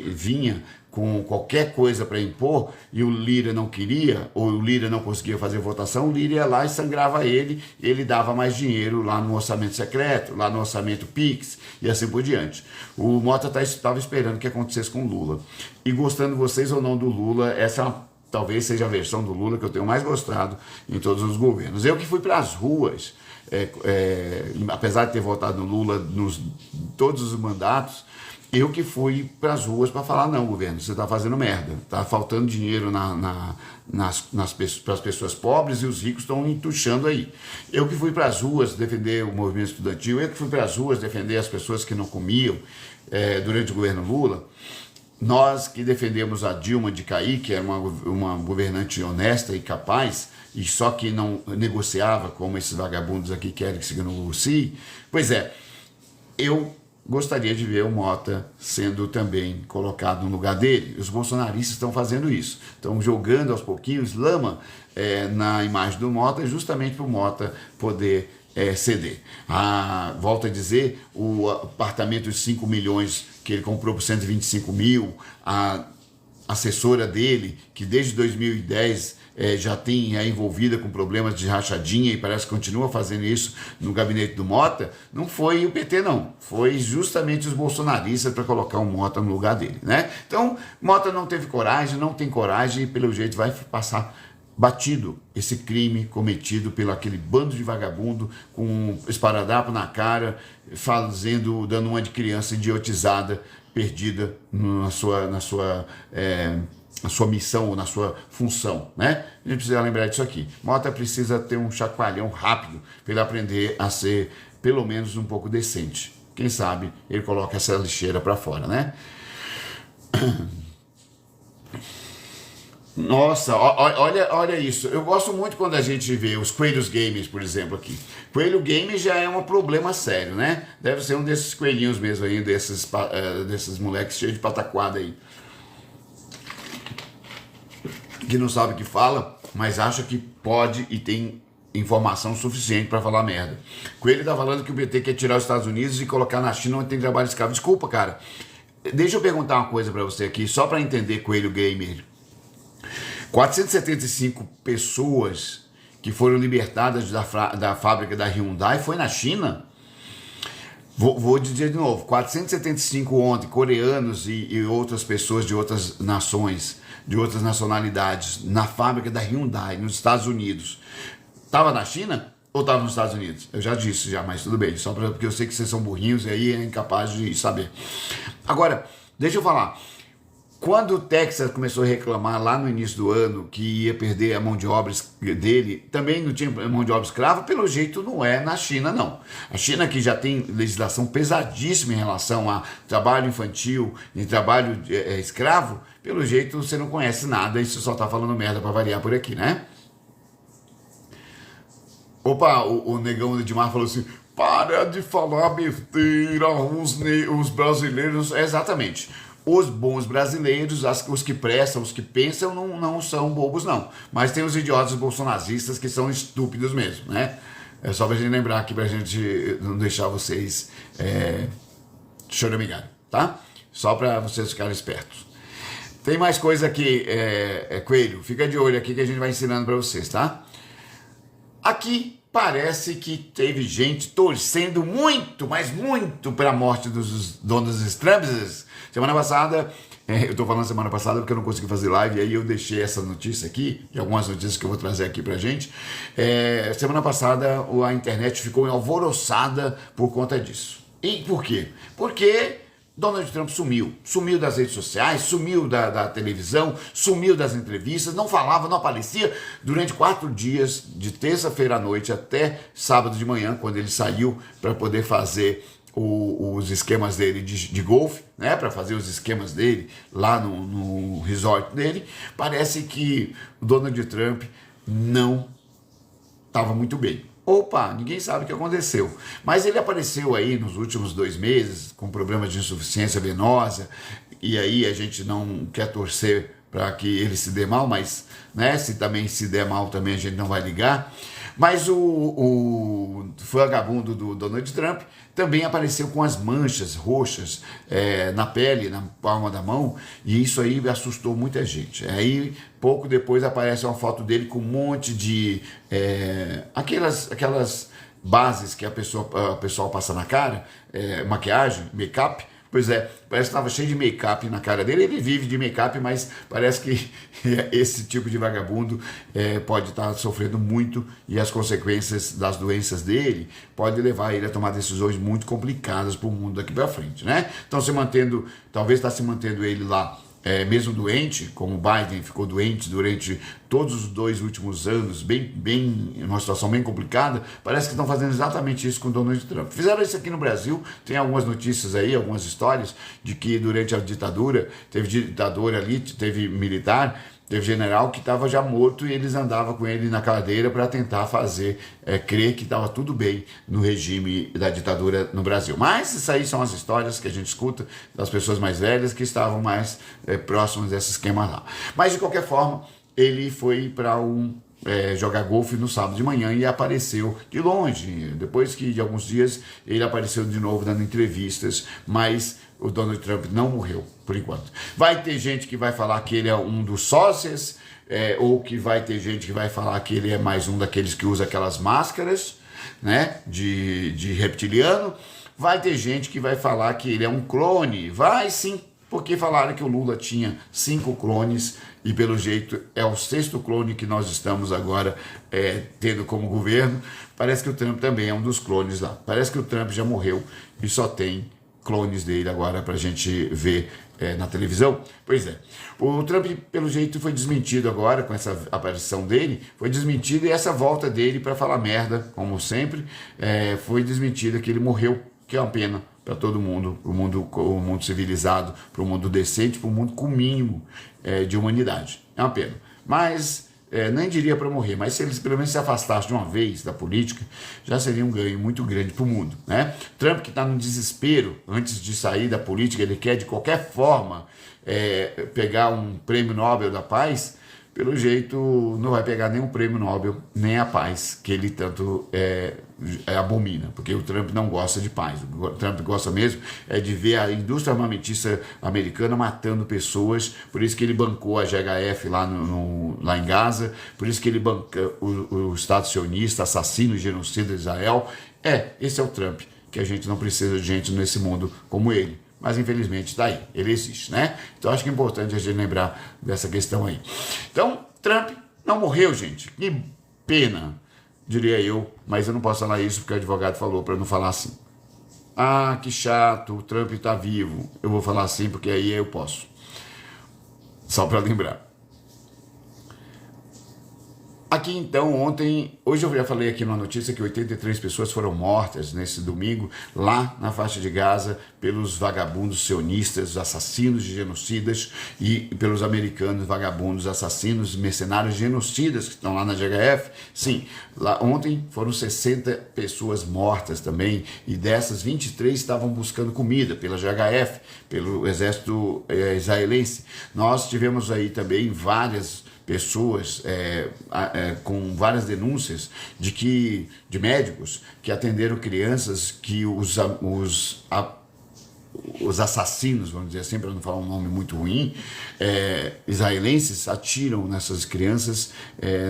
vinha com qualquer coisa para impor e o Lira não queria, ou o Lira não conseguia fazer votação, o Lira ia lá e sangrava ele, e ele dava mais dinheiro lá no orçamento secreto, lá no orçamento PIX e assim por diante. O Mota estava esperando que acontecesse com o Lula. E gostando vocês ou não do Lula, talvez seja a versão do Lula que eu tenho mais gostado em todos os governos. Eu que fui para as ruas, apesar de ter votado no Lula nos todos os mandatos, eu que fui para as ruas para falar: não, governo, você está fazendo merda, está faltando dinheiro para as pessoas pobres e os ricos estão entuchando aí. Eu que fui para as ruas defender o movimento estudantil, eu que fui para as ruas defender as pessoas que não comiam durante o governo Lula. Nós que defendemos a Dilma de cair, que era uma governante honesta e capaz, e só que não negociava, como esses vagabundos aqui querem que se negocie, pois eu gostaria de ver o Mota sendo também colocado no lugar dele. Os bolsonaristas estão fazendo isso, estão jogando aos pouquinhos lama na imagem do Mota, justamente para o Mota poder ceder. Volto a dizer, o apartamento de 5 milhões que ele comprou por 125 mil, a assessora dele, que desde 2010 já tem envolvida com problemas de rachadinha e parece que continua fazendo isso no gabinete do Mota, não foi o PT não, foi justamente os bolsonaristas para colocar o Mota no lugar dele, né? Então, Mota não teve coragem, não tem coragem e pelo jeito vai passar batido esse crime cometido pelo aquele bando de vagabundo com um esparadrapo na cara, dando uma de criança idiotizada, perdida na sua missão ou na sua função, né? A gente precisa lembrar disso aqui. Mota precisa ter um chacoalhão rápido para ele aprender a ser pelo menos um pouco decente. Quem sabe ele coloca essa lixeira para fora, né? Nossa, olha isso. Eu gosto muito quando a gente vê os coelhos gamers, por exemplo, aqui. Coelho game já é um problema sério, né? Deve ser um desses coelhinhos mesmo aí, desses moleques cheios de pataquada aí. Que não sabe o que fala, mas acha que pode e tem informação suficiente para falar merda. Coelho tá falando que o PT quer tirar os Estados Unidos e colocar na China onde tem trabalho escravo. Desculpa, cara. Deixa eu perguntar uma coisa para você aqui, só para entender, Coelho Gamer. 475 pessoas que foram libertadas da fábrica da Hyundai foi na China? Vou dizer de novo, 475 ontem, coreanos e outras pessoas de outras nações, de outras nacionalidades, na fábrica da Hyundai, nos Estados Unidos. Estava na China ou estava nos Estados Unidos? Eu já disse, mas tudo bem, só porque eu sei que vocês são burrinhos e aí é incapaz de saber. Agora, deixa eu falar. Quando o Texas começou a reclamar lá no início do ano que ia perder a mão de obra dele, também não tinha mão de obra escrava, pelo jeito não é na China, não. A China, que já tem legislação pesadíssima em relação a trabalho infantil e trabalho escravo, pelo jeito você não conhece nada e você só tá falando merda para variar por aqui, né? Opa, o negão do Edmar falou assim, para de falar besteira, os brasileiros, exatamente. Os bons brasileiros, os que prestam, os que pensam, não são bobos, não. Mas tem os idiotas bolsonaristas que são estúpidos mesmo, né? É só pra gente lembrar aqui, pra gente não deixar vocês choramingarem, tá? Só pra vocês ficarem espertos. Tem mais coisa aqui, Coelho, fica de olho aqui que a gente vai ensinando pra vocês, tá? Aqui parece que teve gente torcendo muito, mas muito para a morte dos Donald Trump. Semana passada, eu tô falando semana passada porque eu não consegui fazer live, e aí eu deixei essa notícia aqui, e algumas notícias que eu vou trazer aqui pra gente. Semana passada a internet ficou alvoroçada por conta disso. E por quê? Porque Donald Trump sumiu das redes sociais, sumiu da televisão, sumiu das entrevistas, não falava, não aparecia durante 4 dias, de terça-feira à noite até sábado de manhã, quando ele saiu para poder fazer os esquemas dele de golfe, né, para fazer os esquemas dele lá no resort dele. Parece que o Donald Trump não estava muito bem. Opa, ninguém sabe o que aconteceu. Mas ele apareceu aí nos últimos 2 meses com problemas de insuficiência venosa, e aí a gente não quer torcer para que ele se dê mal, mas né, se também se der mal também a gente não vai ligar. Mas o vagabundo do Donald Trump também apareceu com as manchas roxas na pele, na palma da mão, e isso aí assustou muita gente. Aí, pouco depois, aparece uma foto dele com um monte de aquelas bases que a pessoal passa na cara, maquiagem, make-up. Pois é, parece que estava cheio de make-up na cara dele. Ele vive de make-up, mas parece que esse tipo de vagabundo pode estar sofrendo muito, e as consequências das doenças dele pode levar ele a tomar decisões muito complicadas para o mundo daqui para frente, né? Então, talvez está se mantendo ele lá, mesmo doente, como o Biden ficou doente durante todos os 2 últimos anos, uma situação bem complicada. Parece que estão fazendo exatamente isso com o Donald Trump. Fizeram isso aqui no Brasil, tem algumas notícias aí, algumas histórias de que durante a ditadura, teve ditador ali, teve militar, teve general que estava já morto e eles andavam com ele na cadeira para tentar fazer crer que estava tudo bem no regime da ditadura no Brasil. Mas isso aí são as histórias que a gente escuta das pessoas mais velhas que estavam mais próximas desse esquema lá. Mas de qualquer forma, ele foi para jogar golfe no sábado de manhã e apareceu de longe. Depois que de alguns dias ele apareceu de novo dando entrevistas, mas o Donald Trump não morreu, por enquanto. Vai ter gente que vai falar que ele é um dos sócios, ou que vai ter gente que vai falar que ele é mais um daqueles que usa aquelas máscaras, né, de reptiliano. Vai ter gente que vai falar que ele é um clone. Vai sim, porque falaram que o Lula tinha 5 clones, e pelo jeito é o 6º clone que nós estamos agora tendo como governo. Parece que o Trump também é um dos clones lá. Parece que o Trump já morreu e só tem clones dele agora pra gente ver na televisão. Pois é, o Trump pelo jeito foi desmentido agora com essa aparição dele, foi desmentido, e essa volta dele para falar merda, como sempre, foi desmentida, que ele morreu, que é uma pena para todo mundo, o mundo civilizado, para o mundo decente, para o mundo com mínimo de humanidade. É uma pena. Mas nem diria para morrer, mas se eles pelo menos se afastassem de uma vez da política, já seria um ganho muito grande para o mundo, né? Trump, que está no desespero antes de sair da política, ele quer de qualquer forma pegar um prêmio Nobel da Paz. pelo jeito não vai pegar nenhum prêmio Nobel, nem a paz que ele tanto abomina, porque o Trump não gosta de paz. O Trump gosta mesmo de ver a indústria armamentista americana matando pessoas, por isso que ele bancou a GHF lá em Gaza, por isso que ele banca o Estado sionista, assassino e genocida de Israel. Esse é o Trump, que a gente não precisa de gente nesse mundo como ele. Mas infelizmente está aí, ele existe, né? Então acho que é importante a gente lembrar dessa questão aí. Então, Trump não morreu, gente. Que pena, diria eu, mas eu não posso falar isso porque o advogado falou para não falar assim. Ah, que chato, o Trump está vivo. Eu vou falar assim porque aí eu posso. Só para lembrar. Aqui então, hoje eu já falei aqui numa notícia que 83 pessoas foram mortas nesse domingo, lá na faixa de Gaza, pelos vagabundos sionistas, assassinos e genocidas, e pelos americanos vagabundos, assassinos, mercenários genocidas que estão lá na GHF. Sim, lá ontem foram 60 pessoas mortas também, e dessas 23 estavam buscando comida pela GHF, pelo exército israelense. Nós tivemos aí também várias pessoas com várias denúncias de médicos que atenderam crianças que os assassinos, vamos dizer assim, para não falar um nome muito ruim, israelenses atiram nessas crianças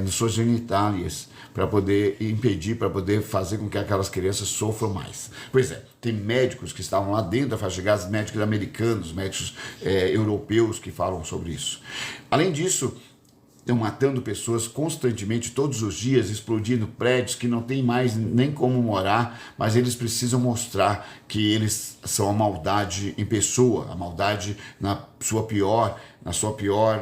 nas suas genitálias para poder impedir, para poder fazer com que aquelas crianças sofram mais. Pois é, tem médicos que estavam lá dentro da faixa de Gaza, médicos americanos, médicos europeus que falam sobre isso. Além disso, estão matando pessoas constantemente, todos os dias, explodindo prédios que não tem mais nem como morar, mas eles precisam mostrar que eles são a maldade em pessoa, a maldade na sua pior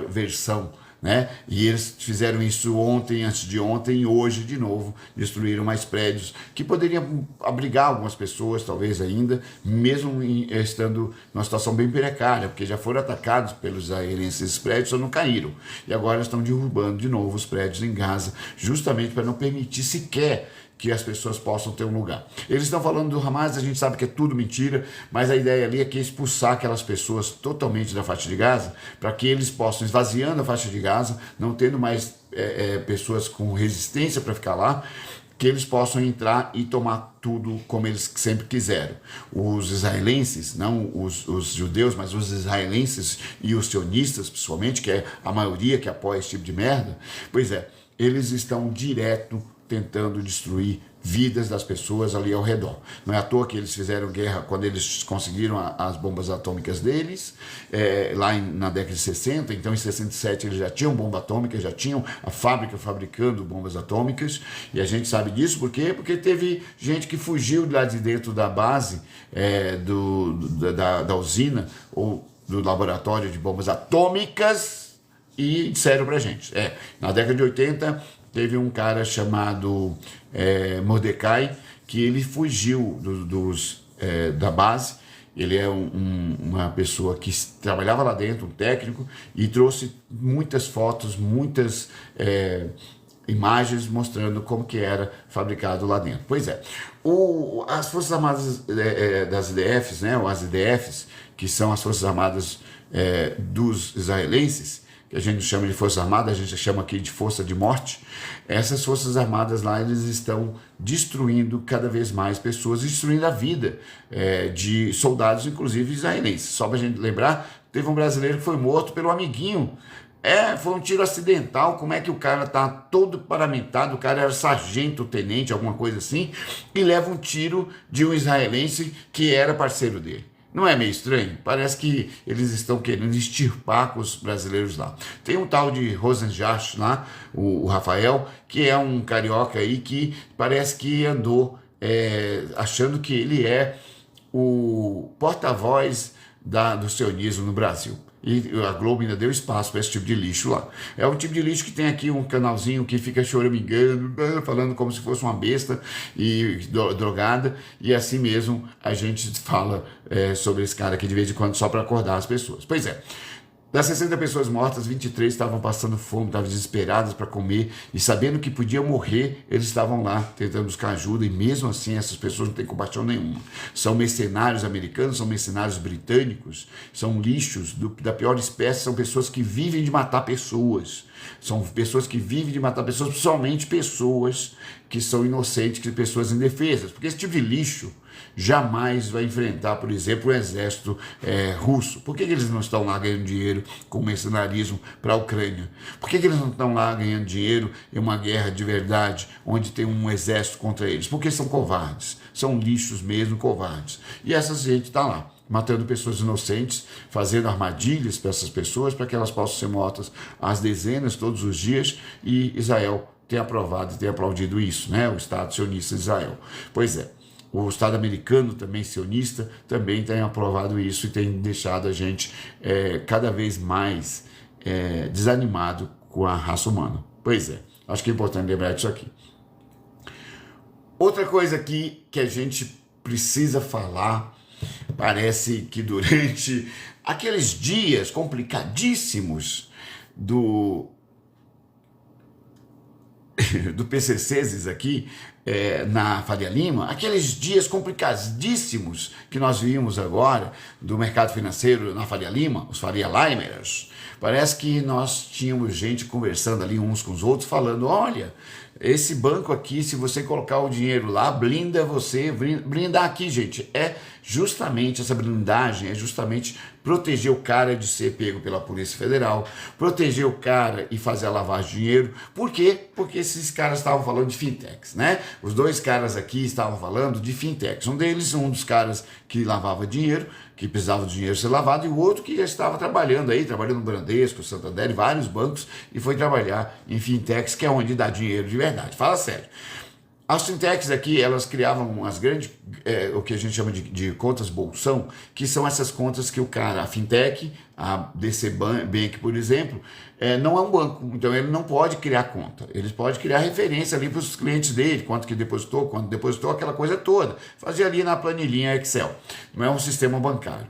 versão, né? E eles fizeram isso ontem, antes de ontem e hoje de novo, destruíram mais prédios que poderiam abrigar algumas pessoas, talvez ainda, mesmo estando numa situação bem precária, porque já foram atacados pelos israelenses, esses prédios só não caíram, e agora estão derrubando de novo os prédios em Gaza, justamente para não permitir sequer que as pessoas possam ter um lugar. Eles estão falando do Hamas, a gente sabe que é tudo mentira, mas a ideia ali é que expulsar aquelas pessoas totalmente da faixa de Gaza, para que eles possam, esvaziando a faixa de Gaza, não tendo mais pessoas com resistência para ficar lá, que eles possam entrar e tomar tudo como eles sempre quiseram. Os israelenses, não os judeus, mas os israelenses e os sionistas, principalmente, que é a maioria que apoia esse tipo de merda, pois eles estão direto tentando destruir vidas das pessoas ali ao redor. Não é à toa que eles fizeram guerra quando eles conseguiram as bombas atômicas deles, na década de 60, então em 67 eles já tinham bomba atômica, já tinham a fábrica fabricando bombas atômicas, e a gente sabe disso por quê? Porque teve gente que fugiu lá de dentro da base, da usina, ou do laboratório de bombas atômicas, e disseram pra gente. Na década de 80, teve um cara chamado Mordecai, que ele fugiu da base. Ele é uma pessoa que trabalhava lá dentro, um técnico, e trouxe muitas fotos, muitas imagens mostrando como que era fabricado lá dentro. Pois é, as Forças Armadas das IDFs, né, ou as IDFs, que são as Forças Armadas dos israelenses, que a gente chama de Força Armada, a gente chama aqui de Força de Morte. Essas Forças Armadas lá, eles estão destruindo cada vez mais pessoas, destruindo a vida de soldados, inclusive israelenses. Só para a gente lembrar, teve um brasileiro que foi morto pelo amiguinho. Foi um tiro acidental. Como é que o cara tá todo paramentado, o cara era sargento, tenente, alguma coisa assim, e leva um tiro de um israelense que era parceiro dele. Não é meio estranho? Parece que eles estão querendo extirpar com os brasileiros lá. Tem um tal de Rosenjach lá, o Rafael, que é um carioca aí que parece que andou achando que ele é o porta-voz do sionismo no Brasil. E a Globo ainda deu espaço para esse tipo de lixo lá. É o tipo de lixo que tem aqui um canalzinho que fica choramingando, falando como se fosse uma besta e drogada, e assim mesmo a gente fala sobre esse cara aqui de vez em quando só para acordar as pessoas. Pois é. Das 60 pessoas mortas, 23 estavam passando fome, estavam desesperadas para comer, e sabendo que podiam morrer, eles estavam lá tentando buscar ajuda, e mesmo assim essas pessoas não têm compaixão nenhuma. São mercenários americanos, são mercenários britânicos, são lixos da pior espécie, são pessoas que vivem de matar pessoas. São pessoas que vivem de matar pessoas, principalmente pessoas que são inocentes, que pessoas indefesas. Porque esse tipo de lixo jamais vai enfrentar, por exemplo, o exército russo. Por que eles não estão lá ganhando dinheiro com mercenarismo para a Ucrânia? Por que eles não estão lá ganhando dinheiro em uma guerra de verdade, onde tem um exército contra eles? Porque são covardes, são lixos mesmo, covardes. E essa gente está lá, matando pessoas inocentes, fazendo armadilhas para essas pessoas, para que elas possam ser mortas às dezenas todos os dias, e Israel tem aprovado e tem aplaudido isso, né? O Estado sionista de Israel. Pois é. O Estado americano, também sionista, também tem aprovado isso e tem deixado a gente cada vez mais desanimado com a raça humana. Pois é, acho que é importante lembrar disso aqui. Outra coisa aqui que a gente precisa falar, parece que durante aqueles dias complicadíssimos do PCCs aqui, na Faria Lima, aqueles dias complicadíssimos que nós vimos agora do mercado financeiro na Faria Lima, os Faria Limers, parece que nós tínhamos gente conversando ali uns com os outros, falando, olha, esse banco aqui, se você colocar o dinheiro lá, blinda você, blindar aqui, gente, é justamente essa blindagem, é justamente proteger o cara de ser pego pela Polícia Federal, proteger o cara e fazer a lavagem de dinheiro. Por quê? Porque esses caras estavam falando de fintechs, né? Os dois caras aqui estavam falando de fintechs. Um dos caras que lavava dinheiro, que precisava de dinheiro ser lavado, e o outro que já estava trabalhando no Bradesco, Santander, vários bancos, e foi trabalhar em fintechs, que é onde dá dinheiro de verdade. Fala sério. As fintechs aqui, elas criavam umas grandes, o que a gente chama de contas bolsão, que são essas contas que o cara, a fintech, a DC Bank, por exemplo, não é um banco, então ele não pode criar conta, ele pode criar referência ali para os clientes dele, quanto depositou, aquela coisa toda, fazer ali na planilhinha Excel, não é um sistema bancário.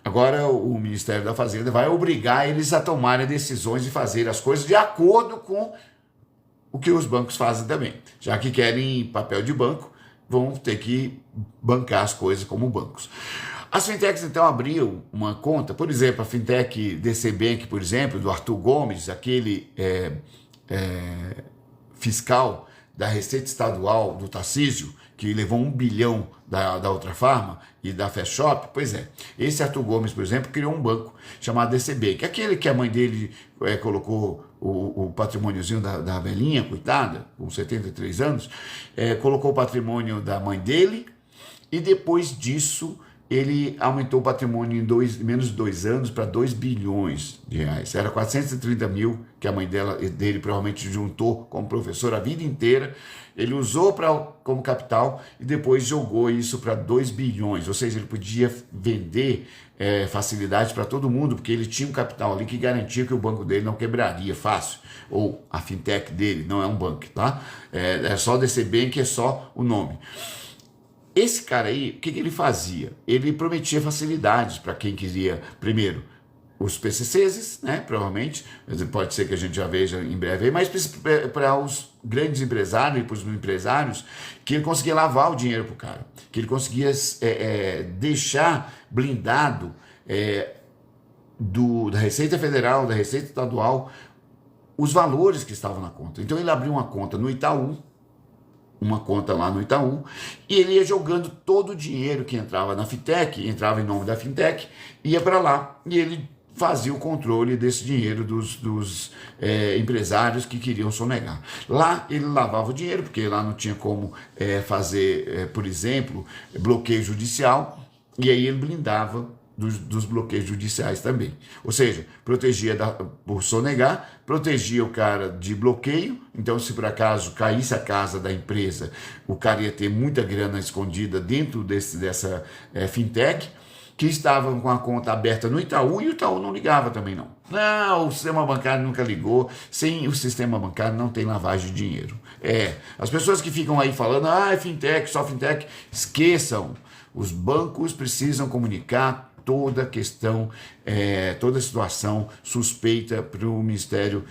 Agora o Ministério da Fazenda vai obrigar eles a tomarem decisões e fazer as coisas de acordo com o que os bancos fazem também. Já que querem papel de banco, vão ter que bancar as coisas como bancos. As fintechs, então, abriam uma conta, por exemplo, a fintech DC Bank, por exemplo, do Arthur Gomes, aquele fiscal da Receita Estadual do Tarcísio, que levou 1 bilhão da Ultrafarma e da Fast Shop. Pois é, esse Arthur Gomes, por exemplo, criou um banco chamado DC Bank, aquele que a mãe dele colocou o patrimôniozinho da velhinha, coitada, com 73 anos, colocou o patrimônio da mãe dele, e depois disso ele aumentou o patrimônio em menos de 2 anos para 2 bilhões de reais. Era 430 mil que a mãe dele provavelmente juntou como professor a vida inteira. Ele usou como capital e depois jogou isso para 2 bilhões. Ou seja, ele podia vender facilidades para todo mundo, porque ele tinha um capital ali que garantia que o banco dele não quebraria fácil. Ou a fintech dele, não é um banco, tá? É só DC Bank, é só o nome. Esse cara aí, o que ele fazia? Ele prometia facilidades para quem queria, primeiro, os PCCs, né, provavelmente, pode ser que a gente já veja em breve aí, mas para os grandes empresários e para os empresários, que ele conseguia lavar o dinheiro para o cara, que ele conseguia deixar blindado da Receita Federal, da Receita Estadual, os valores que estavam na conta. Então ele abriu uma conta no Itaú, uma conta lá no Itaú, e ele ia jogando todo o dinheiro que entrava na fintech, entrava em nome da fintech, ia para lá, e ele fazia o controle desse dinheiro dos empresários que queriam sonegar. Lá ele lavava o dinheiro, porque lá não tinha como fazer, por exemplo, bloqueio judicial, e aí ele blindava dos bloqueios judiciais também. Ou seja, protegia por sonegar, protegia o cara de bloqueio. Então, se por acaso caísse a casa da empresa, o cara ia ter muita grana escondida dentro dessa fintech, que estavam com a conta aberta no Itaú, e o Itaú não ligava também não. Não, o sistema bancário nunca ligou. Sem o sistema bancário não tem lavagem de dinheiro. As pessoas que ficam aí falando, é fintech, só fintech, esqueçam. Os bancos precisam comunicar toda questão, toda situação suspeita para o Ministério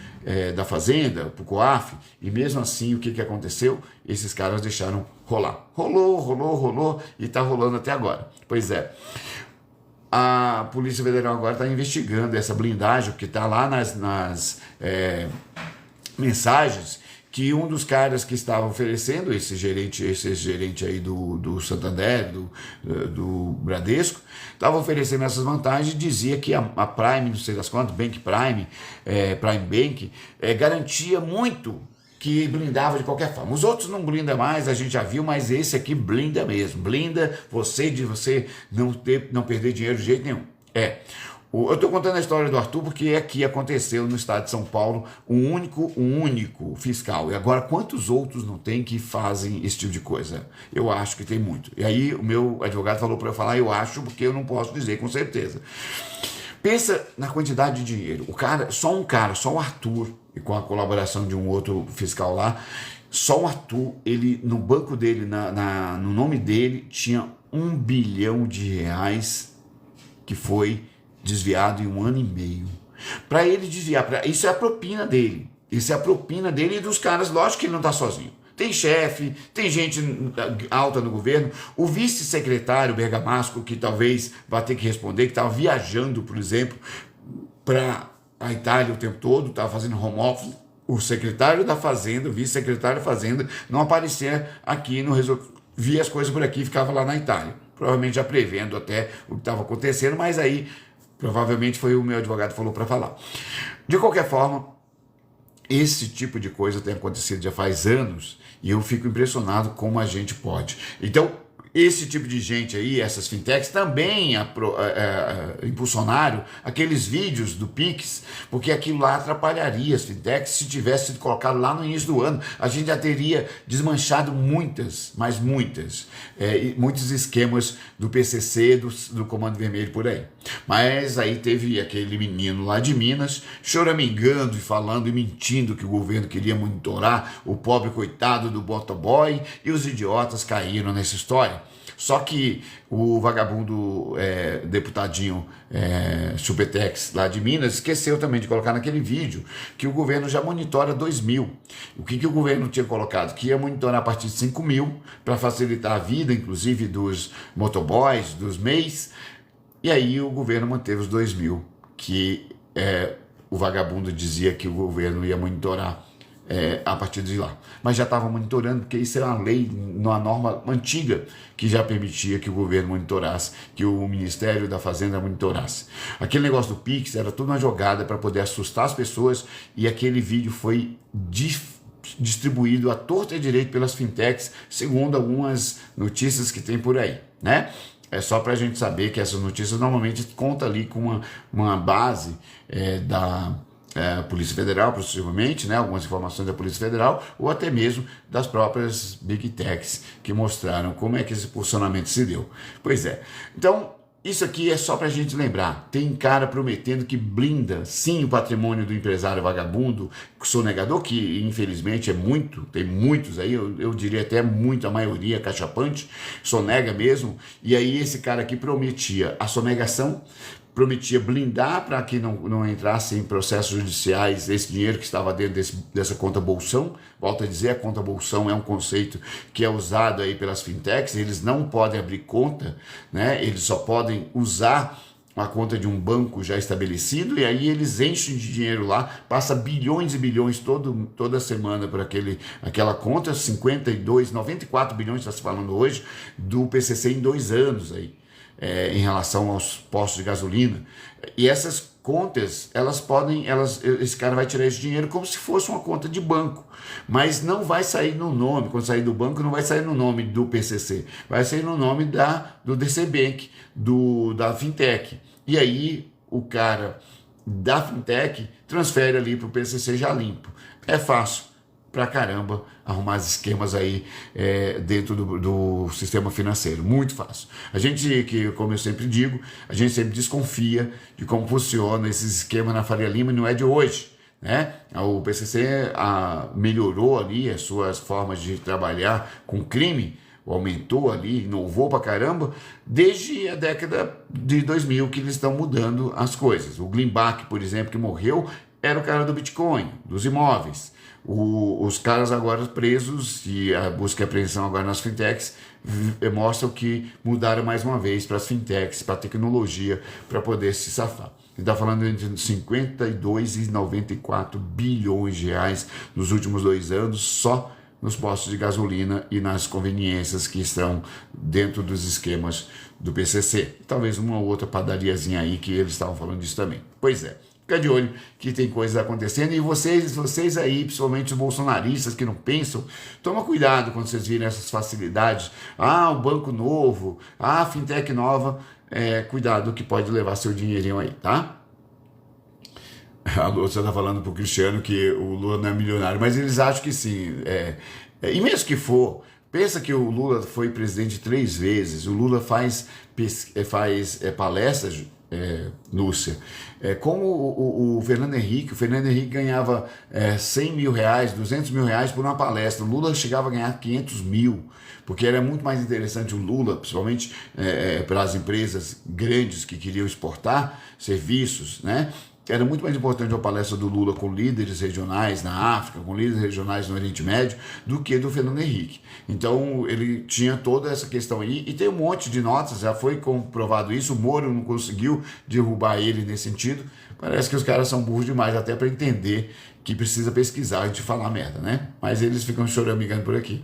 da Fazenda, para o COAF, e mesmo assim o que aconteceu? Esses caras deixaram rolar. Rolou, e está rolando até agora. Pois é. a Polícia Federal agora está investigando essa blindagem, porque está lá nas mensagens que um dos caras que estava oferecendo, esse gerente aí do Santander, do Bradesco, estava oferecendo essas vantagens e dizia que a Prime, não sei das quantas, Bank Prime, Prime Bank, garantia muito, que blindava de qualquer forma. Os outros não blinda mais, a gente já viu, mas esse aqui blinda mesmo. Blinda você de você não perder dinheiro de jeito nenhum. Eu estou contando a história do Arthur porque aqui aconteceu no estado de São Paulo um único fiscal. E agora, quantos outros não tem que fazem esse tipo de coisa? Eu acho que tem muito. E aí o meu advogado falou para eu falar, eu acho, porque eu não posso dizer com certeza. Pensa na quantidade de dinheiro. Só o Arthur, e com a colaboração de um outro fiscal lá, só o Arthur, ele no banco dele, no nome dele, tinha R$1 bilhão que foi desviado em 1 ano e meio. Para ele desviar, isso é a propina dele. Isso é a propina dele e dos caras. Lógico que ele não está sozinho. Tem chefe, tem gente alta no governo. O vice-secretário Bergamasco, que talvez vá ter que responder, que estava viajando, por exemplo, para a Itália o tempo todo, estava fazendo home office. O secretário da Fazenda, o vice-secretário da Fazenda, não aparecia aqui, não via as coisas por aqui, ficava lá na Itália. Provavelmente já prevendo até o que estava acontecendo, mas aí provavelmente foi o meu advogado que falou para falar. De qualquer forma, esse tipo de coisa tem acontecido já faz anos e eu fico impressionado como a gente pode. Então, esse tipo de gente aí, essas fintechs, também impulsionaram aqueles vídeos do Pix, porque aquilo lá atrapalharia as fintechs. Se tivesse sido colocado lá no início do ano, a gente já teria desmanchado muitos esquemas do PCC, do Comando Vermelho por aí. Mas aí teve aquele menino lá de Minas, choramingando e falando e mentindo que o governo queria monitorar o pobre coitado do motoboy, e os idiotas caíram nessa história. Só que o vagabundo deputadinho Chupetex lá de Minas esqueceu também de colocar naquele vídeo que o governo já monitora 2.000. O que o governo tinha colocado? Que ia monitorar a partir de 5.000 para facilitar a vida, inclusive dos motoboys, dos MEIs. E aí o governo manteve os 2.000, que o vagabundo dizia que o governo ia monitorar a partir de lá. Mas já estava monitorando, porque isso era uma lei, uma norma antiga que já permitia que o governo monitorasse, que o Ministério da Fazenda monitorasse. Aquele negócio do Pix era tudo uma jogada para poder assustar as pessoas, e aquele vídeo foi distribuído à torta e à direita pelas fintechs, segundo algumas notícias que tem por aí, né? É só para a gente saber que essas notícias normalmente contam ali com uma base da Polícia Federal, possivelmente, né? Algumas informações da Polícia Federal, ou até mesmo das próprias Big Techs, que mostraram como é que esse posicionamento se deu. Pois é. Então, isso aqui é só para a gente lembrar. Tem cara prometendo que blinda, sim, o patrimônio do empresário vagabundo, sonegador, que infelizmente tem muitos aí, eu diria até muito, a maioria cachapante, sonega mesmo. E aí esse cara aqui prometia a sonegação, prometia blindar para que não entrasse em processos judiciais esse dinheiro que estava dentro dessa conta bolsão. Volto a dizer, a conta bolsão é um conceito que é usado aí pelas fintechs. Eles não podem abrir conta, né? Eles só podem usar a conta de um banco já estabelecido, e aí eles enchem de dinheiro lá, passa bilhões e bilhões toda semana por aquela conta, 94 bilhões está se falando hoje, do PCC em 2 anos aí. Em relação aos postos de gasolina. E essas contas, esse cara vai tirar esse dinheiro como se fosse uma conta de banco, mas não vai sair no nome, quando sair do banco, não vai sair no nome do PCC, vai sair no nome do DC Bank, da Fintech. E aí o cara da Fintech transfere ali para o PCC já limpo. É fácil pra caramba arrumar esquemas aí dentro do sistema financeiro, muito fácil. A gente, como eu sempre digo, a gente sempre desconfia de como funciona esse esquema na Faria Lima, não é de hoje, né? O PCC melhorou ali as suas formas de trabalhar com crime, aumentou ali, inovou pra caramba, desde a década de 2000 que eles estão mudando as coisas. O Glenbach, por exemplo, que morreu, era o cara do Bitcoin, dos imóveis. Os caras agora presos, e a busca e apreensão agora nas fintechs, mostram que mudaram mais uma vez para as fintechs, para a tecnologia, para poder se safar. Ele está falando entre 52 e 94 bilhões de reais nos últimos 2 anos, só nos postos de gasolina e nas conveniências que estão dentro dos esquemas do PCC. Talvez uma ou outra padariazinha aí que eles estavam falando disso também. Pois é, fica de olho que tem coisas acontecendo, e vocês aí, principalmente os bolsonaristas que não pensam, toma cuidado quando vocês virem essas facilidades. O banco novo, a fintech nova, cuidado que pode levar seu dinheirinho aí, tá? A Lúcia está falando para o Cristiano que o Lula não é milionário, mas eles acham que sim. E mesmo que for, pensa que o Lula foi presidente 3 vezes, o Lula faz palestras, Lúcia, como o Fernando Henrique. O Fernando Henrique ganhava 100 mil reais, 200 mil reais por uma palestra. O Lula chegava a ganhar 500 mil, porque era muito mais interessante o Lula, principalmente para as empresas grandes que queriam exportar serviços, né? Era muito mais importante a palestra do Lula com líderes regionais na África, com líderes regionais no Oriente Médio, do que do Fernando Henrique. Então ele tinha toda essa questão aí, e tem um monte de notas, já foi comprovado isso. O Moro não conseguiu derrubar ele nesse sentido. Parece que os caras são burros demais até para entender que precisa pesquisar antes de falar merda, né? Mas eles ficam choramingando por aqui.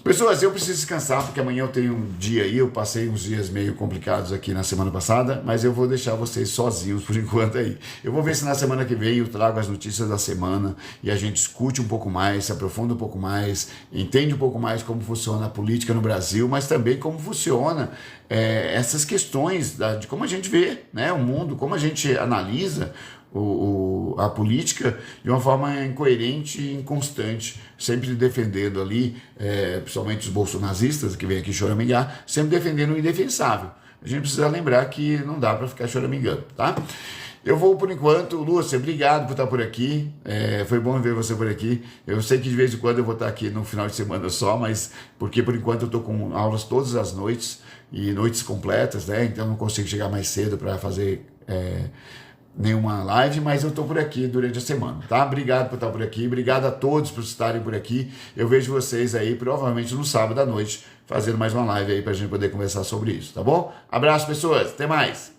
Pessoas, eu preciso descansar, porque amanhã eu tenho um dia aí. Eu passei uns dias meio complicados aqui na semana passada, mas eu vou deixar vocês sozinhos por enquanto aí. Eu vou ver se na semana que vem eu trago as notícias da semana e a gente discute um pouco mais, se aprofunda um pouco mais, entende um pouco mais como funciona a política no Brasil, mas também como funciona essas questões de como a gente vê, né, o mundo, como a gente analisa a política de uma forma incoerente e inconstante, sempre defendendo ali, principalmente os bolsonaristas que vêm aqui choramingar, sempre defendendo o indefensável. A gente precisa lembrar que não dá para ficar choramingando, tá? Eu vou por enquanto. Lúcia, obrigado por estar por aqui, foi bom ver você por aqui. Eu sei que de vez em quando eu vou estar aqui no final de semana só, mas porque por enquanto eu estou com aulas todas as noites, e noites completas, né? Então não consigo chegar mais cedo para fazer nenhuma live, mas eu tô por aqui durante a semana, tá? Obrigado por estar por aqui, obrigado a todos por estarem por aqui. Eu vejo vocês aí provavelmente no sábado à noite, fazendo mais uma live aí pra gente poder conversar sobre isso, tá bom? Abraço, pessoas, até mais!